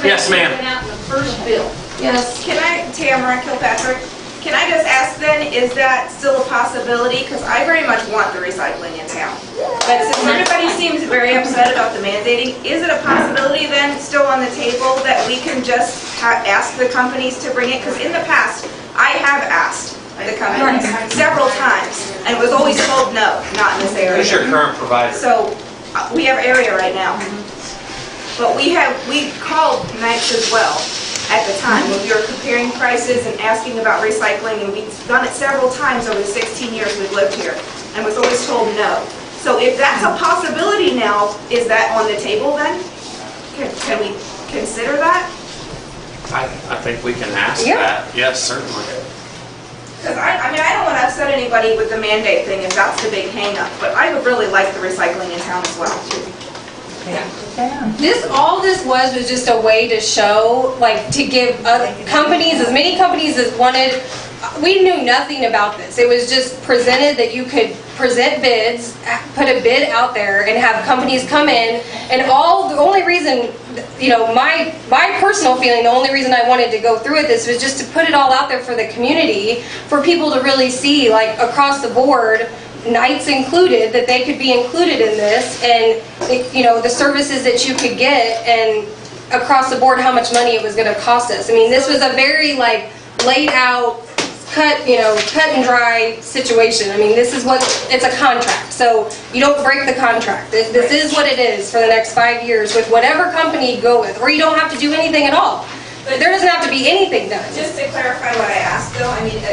Yes, ma'am. Went out in the first bill. Yes. Can I, Tamara Kilpatrick, Can I just ask then, is that still a possibility? Because I very much want the recycling in town. But since everybody seems very upset about the mandating, is it a possibility then still on the table that we can just ask the companies to bring it? Because in the past, I have asked the companies several times and was always told no, not in this area. Who's your current provider? So we have area right now. But we called Knights as well at the time when we were comparing prices and asking about recycling, and we've done it several times over the 16 years we've lived here and was always told no. So if that's a possibility now, is that on the table then? Can we consider that? I think we can ask Yeah. that. Yes, certainly. Because I mean, I don't want to upset anybody with the mandate thing if that's the big hang-up, but I would really like the recycling in town as well too. All this was just a way to show, like, to give other companies, as many companies as wanted. We knew nothing about this. It was just presented that you could present bids, put a bid out there, and have companies come in. And the only reason, you know, my personal feeling, the only reason I wanted to go through with this was just to put it all out there for the community, for people to really see, like, across the board, Knights included, that they could be included in this, and you know, the services that you could get, and across the board how much money it was going to cost us. I mean, this was a very like laid out, cut and dry situation. I mean, this is what it's a contract, so you don't break the contract. This is what it is for the next 5 years with whatever company you go with, or you don't have to do anything at all. But there doesn't have to be anything done. Just to clarify what I asked though, I mean,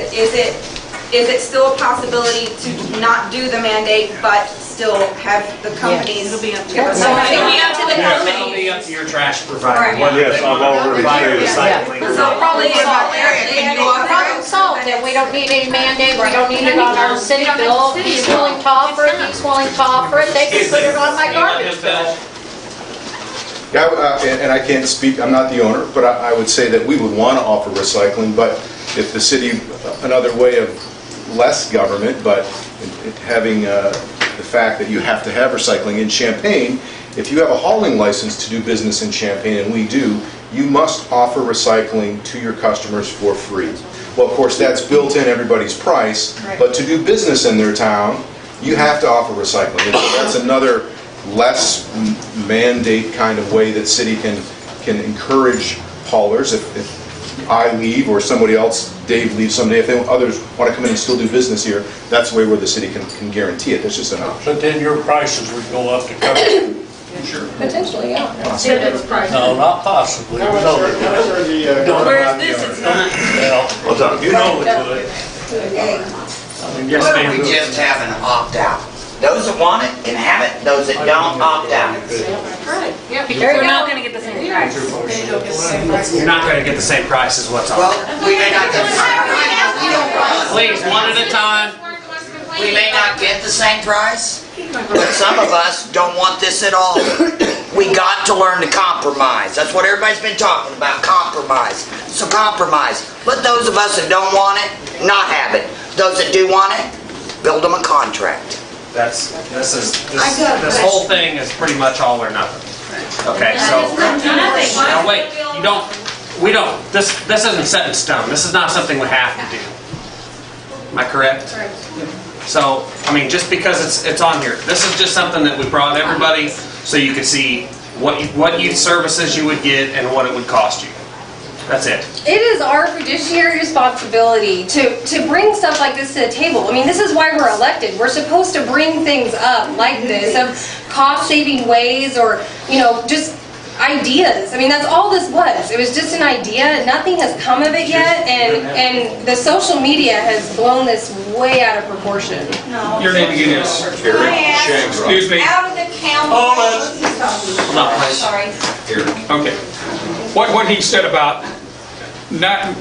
is it still a possibility to not do the mandate, but still have the companies? It'll be up to the It'll be up to your trash provider. Right. whether Yes, they I've want to already provide stated. recycling or So not. probably Small area, can you authorize? problem solved, then we don't need any mandate, we don't need it on our city bill. If he's willing to offer it, he's willing to offer it, they can put it on my Can you let him garbage bill. finish? Yeah, and I can't speak, I'm not the owner, but I would say that we would want to offer recycling, but if the city, another way of less government, but having the fact that you have to have recycling in Champaign, if you have a hauling license to do business in Champaign, and we do, you must offer recycling to your customers for free. Well, of course, that's built in everybody's price, but to do business in their town, you have to offer recycling. And so that's another less mandate kind of way that city can encourage haulers. If I leave or somebody else, Dave leaves someday, if others want to come in and still do business here, that's the way where the city can guarantee it. That's just an option. But then your prices would go up to cover it. Sure. Potentially, yeah. No, not possibly. How much No, are the, Whereas this is not. well, you know it would. I mean, Yes, Why don't ma'am. we just have an opt-out? Those that want it can have it, those that don't, opt out. Yeah, because we're not going to get the same price. You're not going to get the same price as what's on. Well, we may not get the same price. We don't want it. Please, one at a time. We may not get the same price, but some of us don't want this at all. We got to learn to compromise. That's what everybody's been talking about, compromise. So compromise. Let those of us that don't want it, not have it. Those that do want it, build them a contract. This whole thing is pretty much all or nothing. Okay, so, now wait, this isn't set in stone. This is not something we have to do. Am I correct? So, I mean, just because it's on here, this is just something that we brought everybody so you could see what youth services you would get and what it would cost you. That's it. It is our fiduciary responsibility to bring stuff like this to the table. I mean, this is why we're elected. We're supposed to bring things up like this of cost-saving ways or, you know, just ideas. I mean, that's all this was. It was just an idea. Nothing has come of it yet, and the social media has blown this way out of proportion. No. Your name again is? Excuse me. Out of the county. Sorry. Okay. What he said about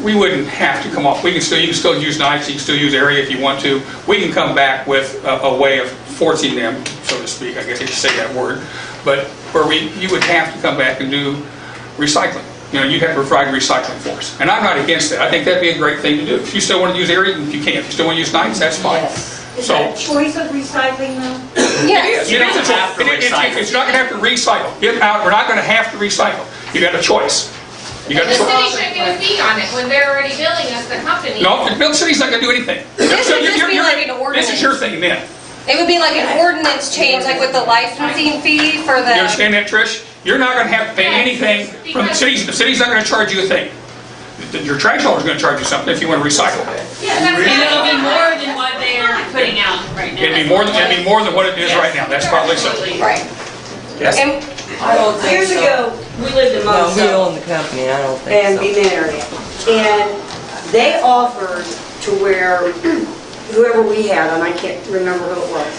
we wouldn't have to come off. You can still use Knights, you can still use area if you want to. We can come back with a way of forcing them, so to speak, I guess I should say that word, but where you would have to come back and do recycling. You know, you'd have to provide recycling for us. And I'm not against that. I think that'd be a great thing to do. If you still want to use area, you can. If you still want to use Knights, that's fine. Is that a choice of recycling though? Yes. You don't have to recycle. It's not going to have to recycle. We're not going to have to recycle. You got a choice. You got The city to. shouldn't get a fee on it when they're already billing us, the company. No, the city's not gonna do anything. This would just be like an This is your thing then. It would be like an ordinance change, like with the licensing fee for You the, understand that, Trish? You're not gonna have to pay anything from the cities. The city's not gonna charge you a thing. Your trash hauler's gonna charge you something if you wanna recycle. Yeah, that's And it'll be more than what they're putting out right now. It'd be more than what it is right now. That's probably so. right. Yes? And Years ago, we lived in No, we Monticello own the company, I don't think and so. BMET area. And they offered to where, whoever we had, and I can't remember who it was,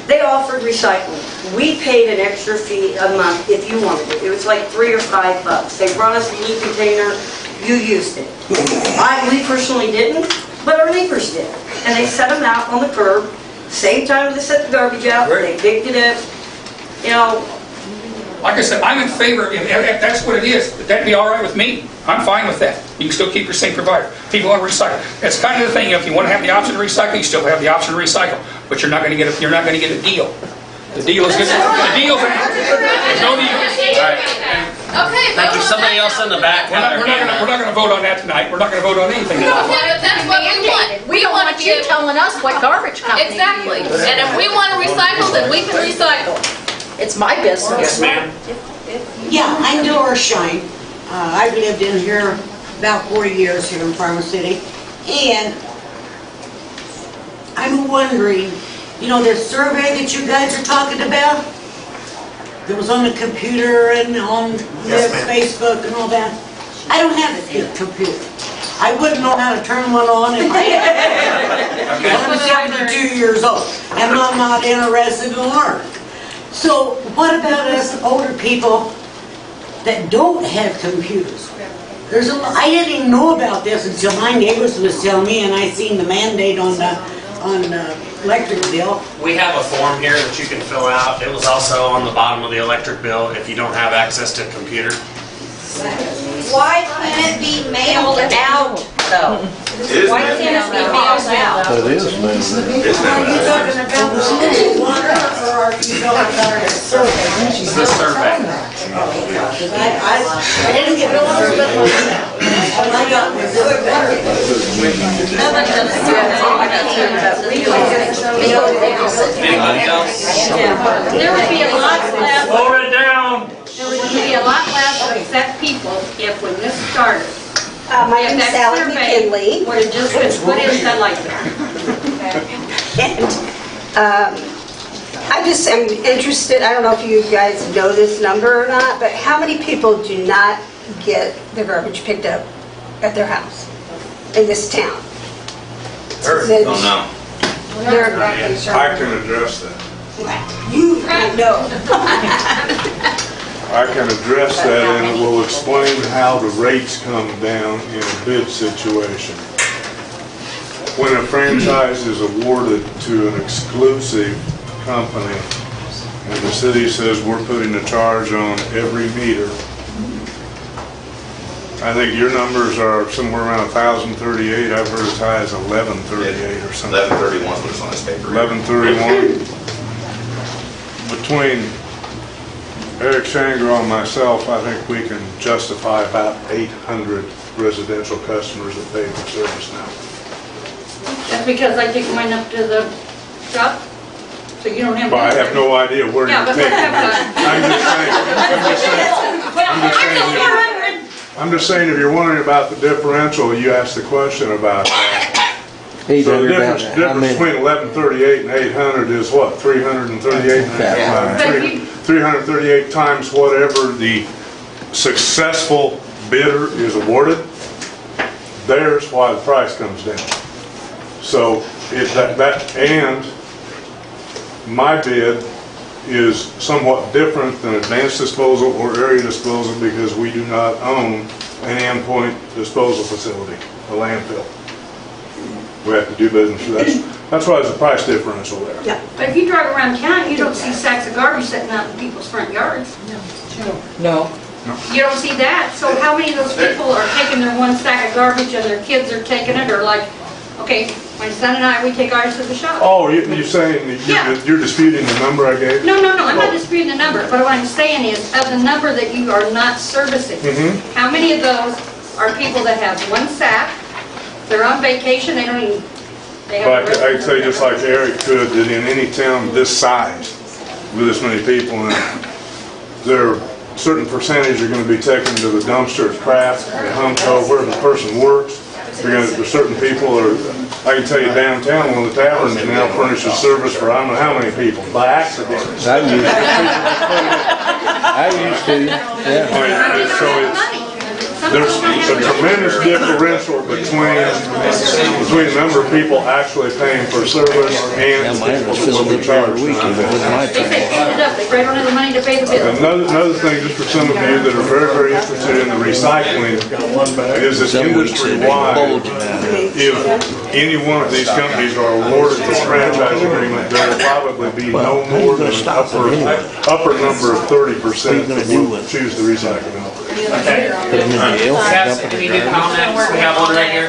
they offered recycling. We paid an extra fee a month if you wanted it. It was like $3 or $5. They brought us a blue container, you used it. We personally didn't, but our neighbors did. And they set them out on the curb, same time they set the garbage out, they picked it up, you know. Like I said, I'm in favor, if that's what it is, that'd be all right with me. I'm fine with that. You can still keep your same provider. People want to recycle. That's kind of the thing, if you want to have the option to recycle, you still have the option to recycle. But you're not going to get a deal. The deal is good. The deal's there's no deal. All right. Okay. Thank you. Somebody else in the back. We're not going to vote on that tonight. We're not going to vote on anything tonight. That's what we want. We don't want you telling us what garbage company to Exactly. use. And if we want to recycle, then we can recycle. It's my business. Yes, ma'am. Yeah, I'm Dora Shine. I've lived in here about 40 years here in Farmer City. And I'm wondering, you know, this survey that you guys are talking about? That was on the computer and on Yes, the ma'am. Facebook and all that? I don't have a computer. I wouldn't know how to turn one on if I had. I'm 72 years old and I'm not interested in learning. So what about us older people that don't have computers? I didn't even know about this until my neighbors was telling me, and I seen the mandate on the electric bill. We have a form here that you can fill out. It was also on the bottom of the electric bill if you don't have access to a computer. Why can't it be mailed out, though? It is Why mailed. can't it be mailed out? That is, man. It's Are you mailed. talking about the school water, or are you talking about the survey? The survey. I didn't get no one, but all I got was the water. Anybody else? There would be a lot less, Slow it down. there would be a lot less upset people if when this started, My if name's that Sally survey McKinley. would have just been put in that like that. I just am interested, I don't know if you guys know this number or not, but how many people do not get their garbage picked up at their house in this town? Oh, no. They're I can address that. You know. I can address that and it will explain how the rates come down in a bid situation. When a franchise is awarded to an exclusive company and the city says we're putting a charge on every meter, I think your numbers are somewhere around 1,038. I've heard as high as 1,138 or something. 1131 is what it's on this paper. 1131. Between Eric Shangro and myself, I think we can justify about 800 residential customers that pay for service now. That's because I take mine up to the shop, so you don't have. But I have no idea where Yeah, you're but taking I have it. I'm just saying, if you're wondering about the differential, you asked the question about that. So the difference between 1138 and 800 is what, 338? 338 times whatever the successful bidder is awarded. There's why the price comes down. So and my bid is somewhat different than advanced disposal or area disposal because we do not own an endpoint disposal facility, a landfill. We have to do business with that. That's why there's a price differential there. Yeah, but if you drive around town, you don't see sacks of garbage sitting out in people's front yards. No. You don't see that, so how many of those people are taking their one sack of garbage and their kids are taking it, or like, okay, My son and I, we take ours to the shop. Oh, you're saying that Yeah. you're disputing the number I gave? No, I'm not disputing the number, but what I'm saying is, of the number that you are not servicing, how many of those are people that have one sack, they're on vacation, they don't even, they have... But I'd say just like Eric could, that in any town this size, with this many people in it, there are certain percentage are going to be taken to the dumpster at Kraft, at Humco, where the person works. There's certain people, or I can tell you downtown, one of the taverns now furnishes service for I don't know how many people, by accident. I used to, yeah. So there's a tremendous differential between the number of people actually paying for service and what we charge. They say fill it up, they don't have the money to pay the bill. Another thing, just for some of you that are very, very interested in the recycling, is that industry-wide, if any one of these companies are awarded this franchise agreement, there will probably be no more than an upper number of 30% that will choose the recycling operation. Okay. Any new comments? We have one right here.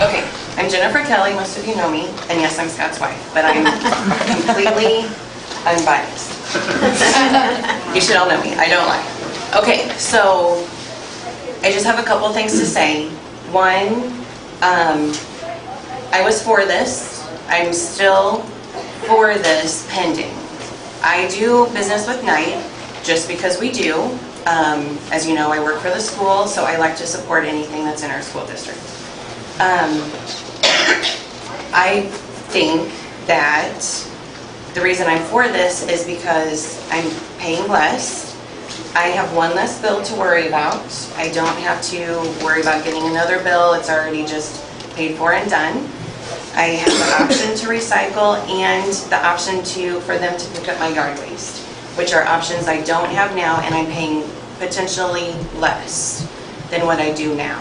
Okay, I'm Jennifer Kelly, most of you know me, and yes, I'm Scott's wife, but I'm completely unbiased. You should all know me, I don't lie. Okay, so I just have a couple things to say. One, I was for this. I'm still for this pending. I do business with Knight just because we do. As you know, I work for the school, so I like to support anything that's in our school district. I think that the reason I'm for this is because I'm paying less. I have one less bill to worry about. I don't have to worry about getting another bill. It's already just paid for and done. I have the option to recycle and the option for them to pick up my yard waste, which are options I don't have now, and I'm paying potentially less than what I do now.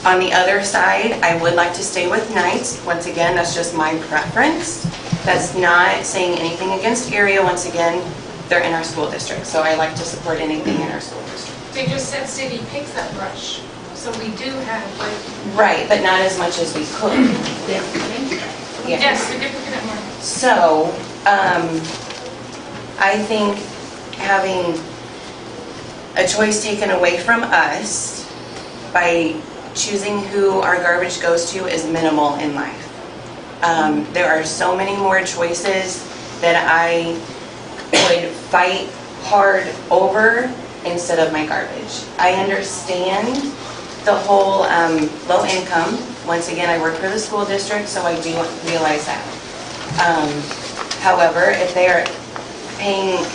On the other side, I would like to stay with Knight. Once again, that's just my preference. That's not saying anything against area. Once again, they're in our school district, so I like to support anything in our school district. They just said city picks up brush, so we do have like... Right, but not as much as we could. Yes, we could pick it up more. So, I think having a choice taken away from us by choosing who our garbage goes to is minimal in life. There are so many more choices that I would fight hard over instead of my garbage. I understand the whole low income. Once again, I work for the school district, so I do realize that. However, if they are paying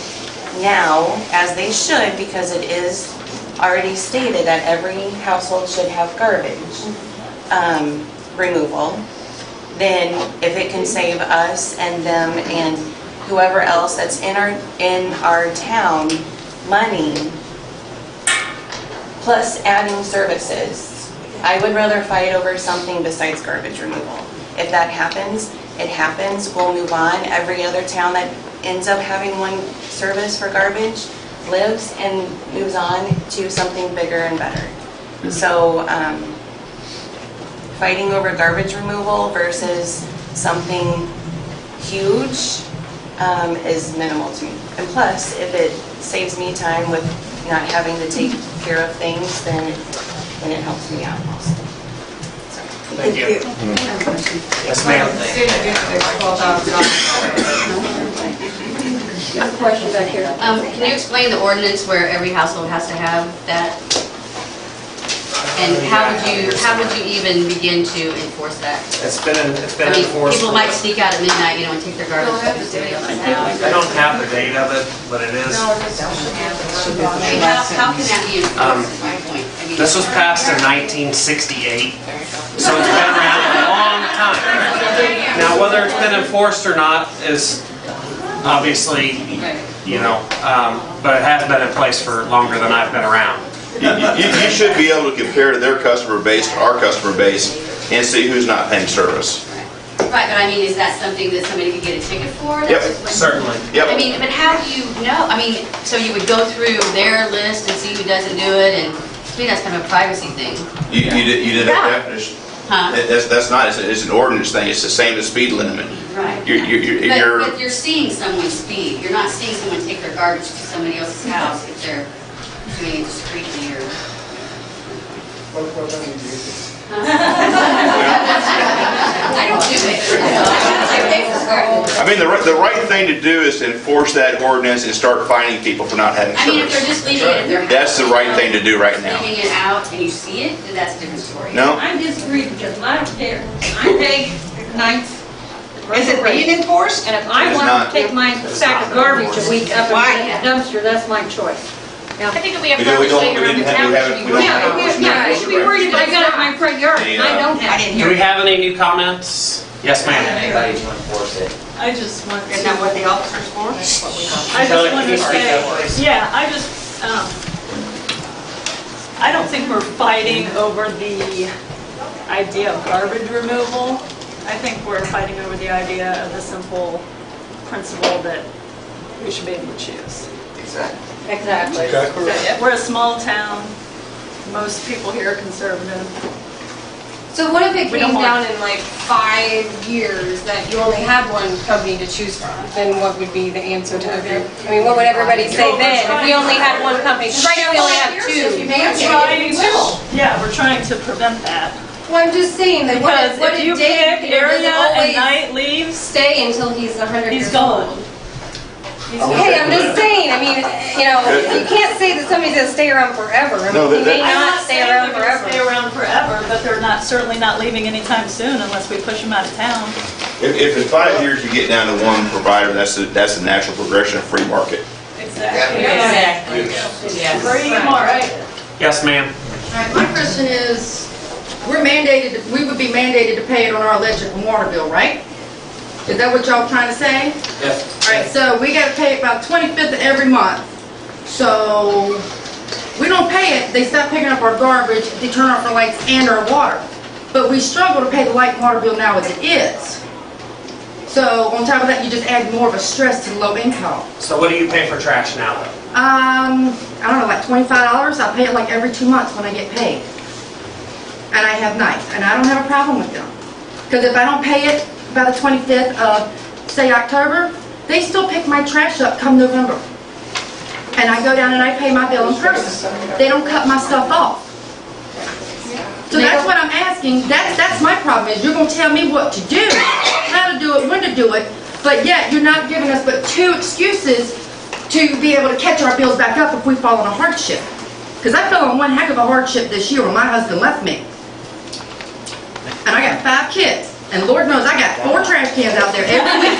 now, as they should, because it is already stated that every household should have garbage removal, then if it can save us and them and whoever else that's in our town money, plus adding services, I would rather fight over something besides garbage removal. If that happens, it happens. We'll move on. Every other town that ends up having one service for garbage lives and moves on to something bigger and better. So fighting over garbage removal versus something huge is minimal to me. And plus, if it saves me time with not having to take care of things, then it helps me out also. So, Thank you. Yes, ma'am. I have a question back here. Can you explain the ordinance where every household has to have that? And how would you even begin to enforce that? It's been I mean, enforced. people might sneak out at midnight, and take their garbage to somebody else's house. I don't have the date of it, but it is. I mean, how can that be enforced, is my point? I mean, This was passed in 1968, so it's been around a long time. Now, whether it's been enforced or not is obviously, but it has been in place for longer than I've been around. You should be able to compare to their customer base to our customer base and see who's not paying service. right, but I mean, is that something that somebody could get a ticket for? Yep, certainly. Yep. I mean, but how do you know? I mean, so you would go through their list and see who doesn't do it, and To me, that's kind of a privacy thing. You did that definition. Huh? That's not, it's an ordinance thing, it's the same as speed limit. Right. But you're seeing someone speed. You're not seeing someone take their garbage to somebody else's house if they're doing it discreetly or... I don't do it. I mean, the right thing to do is to enforce that ordinance and start fining people for not having I mean, if service. they're just leaving it at their house. That's the right thing to do right now. Leaving it out and you see it, then that's a different story. No? I disagree because I don't care. I pay nights. Is it being enforced? And if I It's want not. to take my sack of garbage a week up in the dumpster, that's my choice. I think if we have We don't- garbage we laying around the didn't have- town, we it haven't- should we be don't have worried. garbage. Yeah, you should be worried if I got it in my front yard. I don't have it. Do we have any new comments? Yes, ma'am. Anybody to enforce it. I just want to. Isn't that what the officer's for? I just want to say, yeah, I don't think we're fighting over the idea of garbage removal. I think we're fighting over the idea of the simple principle that we should be able to choose. Exactly. Exactly. We're a small town. Most people here are conservative. So what if it We came don't down want- in like 5 years that you only had one company to choose from? Then what would be the answer to every, I mean, what would everybody say then if we only had one company? Because right now we only have two. Yeah, we're trying to prevent that. Well, I'm just saying that Because what if did you Dave pick do? Does area it and always night leaves, stay until he's 100 he's years gone. old? Okay, I'm just saying, I mean, you know, you can't say that somebody's gonna stay around forever. I No, mean, he may I'm not not stay saying around they're gonna forever. stay around forever, but they're not, certainly not leaving anytime soon unless we push them out of town. If in 5 years you get down to one provider, that's the natural progression of free market. Exactly. Free market. Yes, ma'am. All right, my question is, we would be mandated to pay it on our electric and water bill, right? Is that what y'all trying to say? Yes. All right, so we gotta pay it by the 25th of every month. So, we don't pay it, they stop picking up our garbage, they turn off our lights and our water. But we struggle to pay the light and water bill now as it is. So, on top of that, you just add more of a stress to the low income. So what do you pay for trash now, though? I don't know, like $25. I pay it like every 2 months when I get paid. And I have nights, and I don't have a problem with them. Because if I don't pay it by the 25th of, say, October, they still pick my trash up come November. And I go down and I pay my bill in person. They don't cut my stuff off. So that's what I'm asking. That's my problem, is you're going to tell me what to do, how to do it, when to do it, but yet you're not giving us but 2 excuses to be able to catch our bills back up if we fall on a hardship. Because I fell on one heck of a hardship this year when my husband left me. And I got 5 kids. And Lord knows I got 4 trash cans out there every week.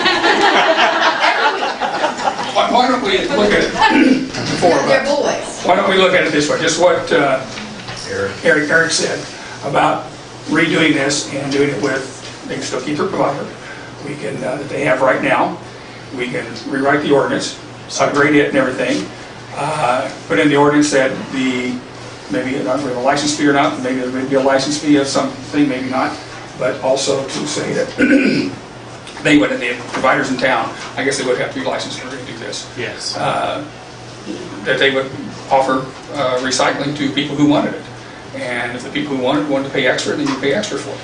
Why don't we look at it? They're boys. Why don't we look at it this way? Just what Eric said about redoing this and doing it with, they can still keep their provider. We can, that they have right now. We can rewrite the ordinance, upgrade it and everything. Put in the ordinance that maybe not with a license fee or not, maybe there would be a license fee of something, maybe not. But also to say that they would, the providers in town, I guess they would have to be licensed in order to do this. Yes. That they would offer recycling to people who wanted it. And if the people who wanted to pay extra, then you pay extra for it.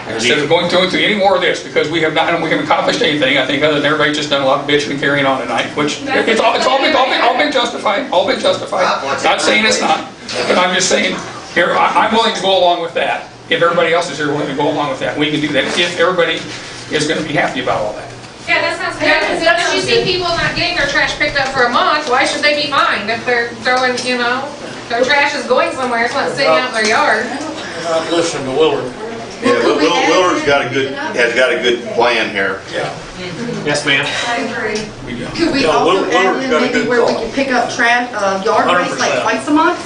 And instead of going through any more of this, because we haven't accomplished anything, I think, other than everybody's just done a lot of bitching and carrying on tonight, which it's all been justified, Not saying it's not, but I'm just saying, here, I'm willing to go along with that. If everybody else is here willing to go along with that, we can do that if everybody is going to be happy about all that. Yeah, that sounds good. As long as you see people not getting their trash picked up for a month, why should they be fined if they're throwing, their trash is going somewhere, it's not sitting out in their yard? Not listen to Willard. Yeah, Willard's has got a good plan here. Yeah. Yes, ma'am. I agree. Could we Yeah, also Willard's add in got a maybe good where we thought. can pick up trash, yard waste like 100%. twice a month?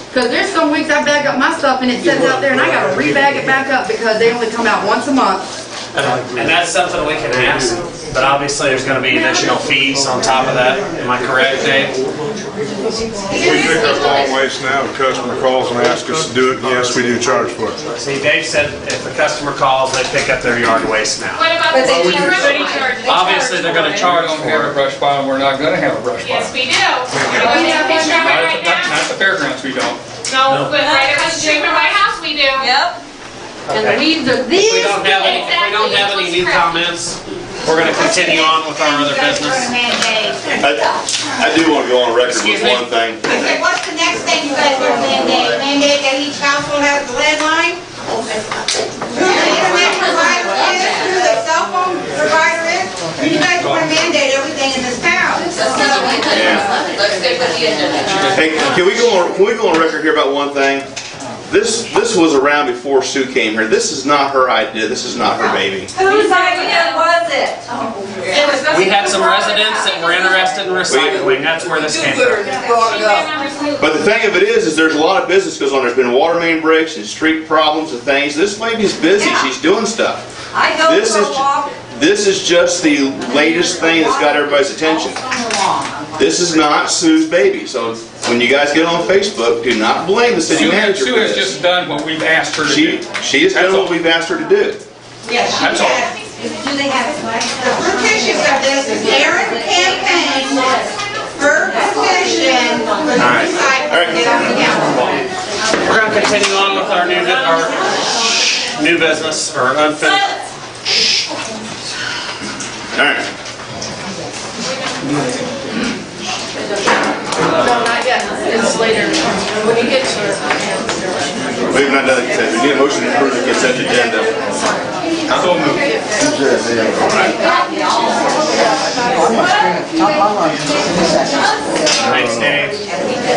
Because there's some weeks I bag up my stuff and it sits out there and I gotta re-bag it back up because they only come out once a month. And that's something we can ask, but obviously there's going to be additional fees on top of that. Am I correct, Dave? We pick up all waste now, the customer calls and asks us to do it, and yes, we do charge for it. See, Dave said if the customer calls, they pick up their yard waste now. What about the city charge? Obviously, they're going to charge We don't for have a it. brush pile, and we're not going to have a brush pile. Yes, we do. You want me to picture of it right now? Not at the fairgrounds, we don't. No, but right across the street from my house we do. Yep. And Okay. weeds are If we these. don't have any, new comments, we're gonna continue on with our other business. I do want to go on record Excuse with me? one thing. Okay, what's the next thing you guys want to mandate? Mandate that each household has a landline? Who the internet provider is, who the cell phone provider is? You guys want to mandate everything in this town? Let's stick with the agenda. Hey, can we go on record here about one thing? This was around before Sue came here. This is not her idea. This is not her baby. Whose idea was it? We had some residents that were interested in recycling, that's where this came from. But the thing of it is there's a lot of business goes on. There's been water main breaks and street problems and things. This lady's busy. She's doing stuff. I go This for is a walk. This is just the latest thing that's got everybody's attention. This is not Sue's baby. So when you guys get on Facebook, do not blame the city manager Sue for has this. just done what we've asked her to do. She has done what we've asked her to do. Yes, she That's all. has. Do they have it? The petition of this is Aaron campaign, her petition for the recycling, get on the council. We're gonna continue on with our new business, or unfinished. All right. No, not yet. It's later. When you get to it. We've not done the consent. We need a motion to approve the consent agenda. So moved. Thanks, Dave.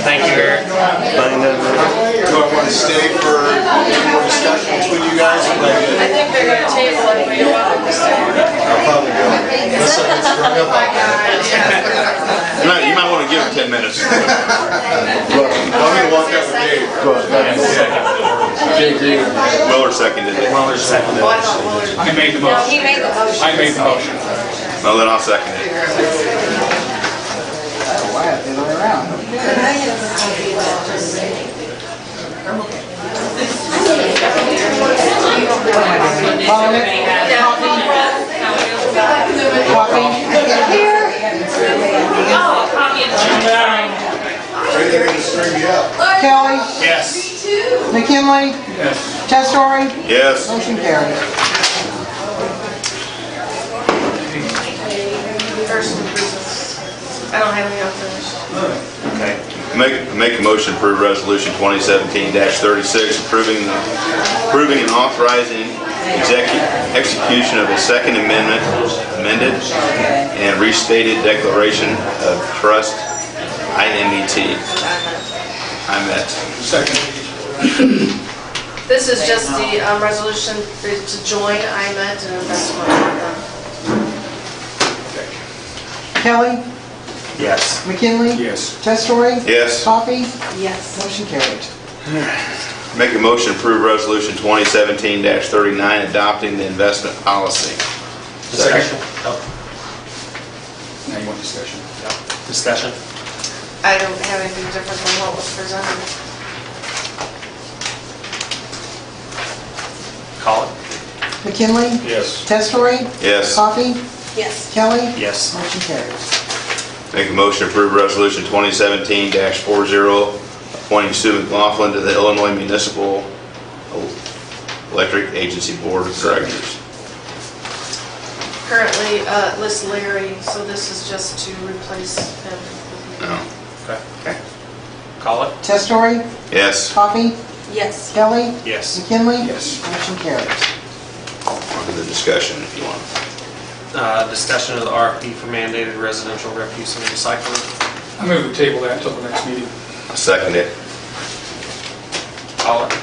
Thank you, Eric. Do I want to stay for more discussion between you guys? I think they're gonna table it, but you're welcome to stay. I'll probably go. Unless I get strung up on that. No, you might want to give him 10 minutes. Look, I'm going to walk out with Dave. Miller seconded it. I made the No, motion. he made the motion. I made the motion. No, then I'll second it. Are they going to string me up? Kelly, Yes. McKinley, Yes. Testori, Yes. motion carried. I don't have any unfinished. Okay. Make a motion to approve resolution 2017-36, approving and authorizing execution of the second amended and restated declaration of trust, IMET. Second. This is just the resolution to join IMET, and that's what we're done. Kelly, Yes. McKinley, Yes. Testori, Yes. Coffee, Yes. motion carried. Make a motion to approve resolution 2017-39, adopting the investment policy. Discussion? Oh, Now you want discussion? discussion? I don't have anything different than what was presented. Call it? McKinley, Yes. Testori, Yes. Coffee, Yes. Kelly, Yes. motion carried. Make a motion to approve resolution 2017-40, appointing Sue McLaughlin to the Illinois Municipal Electric Agency Board of Directors. Currently, lists Larry, so this is just to replace him. No. Okay. Call it? Testori, Yes. Coffee, Yes. Kelly, Yes. McKinley, Yes. motion carried. On to the discussion if you want. Discussion of the RFP for mandated residential refuse and recycling. I move to table that until the next meeting. I second it. Call it?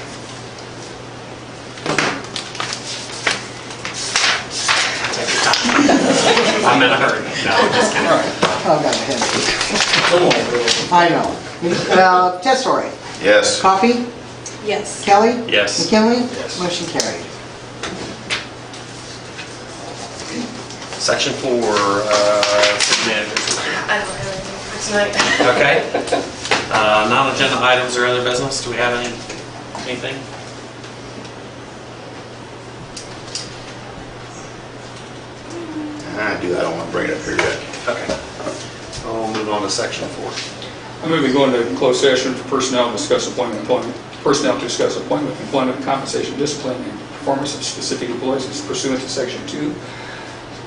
Take your time. I'm in a hurry. No, just kidding. Oh, got ahead. I know. Testori, Yes. Coffee, Yes. Kelly, Yes. McKinley, Yes. motion carried. Section 4, city manager. I don't have anything for tonight. Okay. Non-agenda items or other business, do we have anything? I don't want to bring it up here yet. Okay. We'll move on to section 4. I move we go into closed session for personnel to discuss employment, employment, compensation, discipline, and performance of specific employees pursuant to Section 2,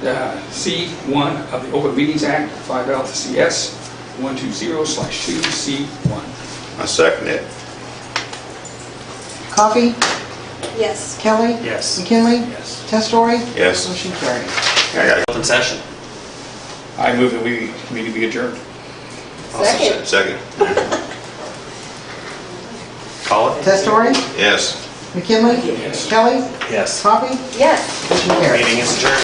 C1 of the Open Meetings Act, 5 LCS 120/2C1. I second it. Coffee? Yes. Kelly? Yes. McKinley? Yes. Testori? Yes. Motion carried. I got it. Open session. I move that we meeting be adjourned. Second. Second. Call it? Testori? Yes. McKinley? Yes. Kelly? Yes. Coffee? Yes. Motion carried. Meeting is adjourned.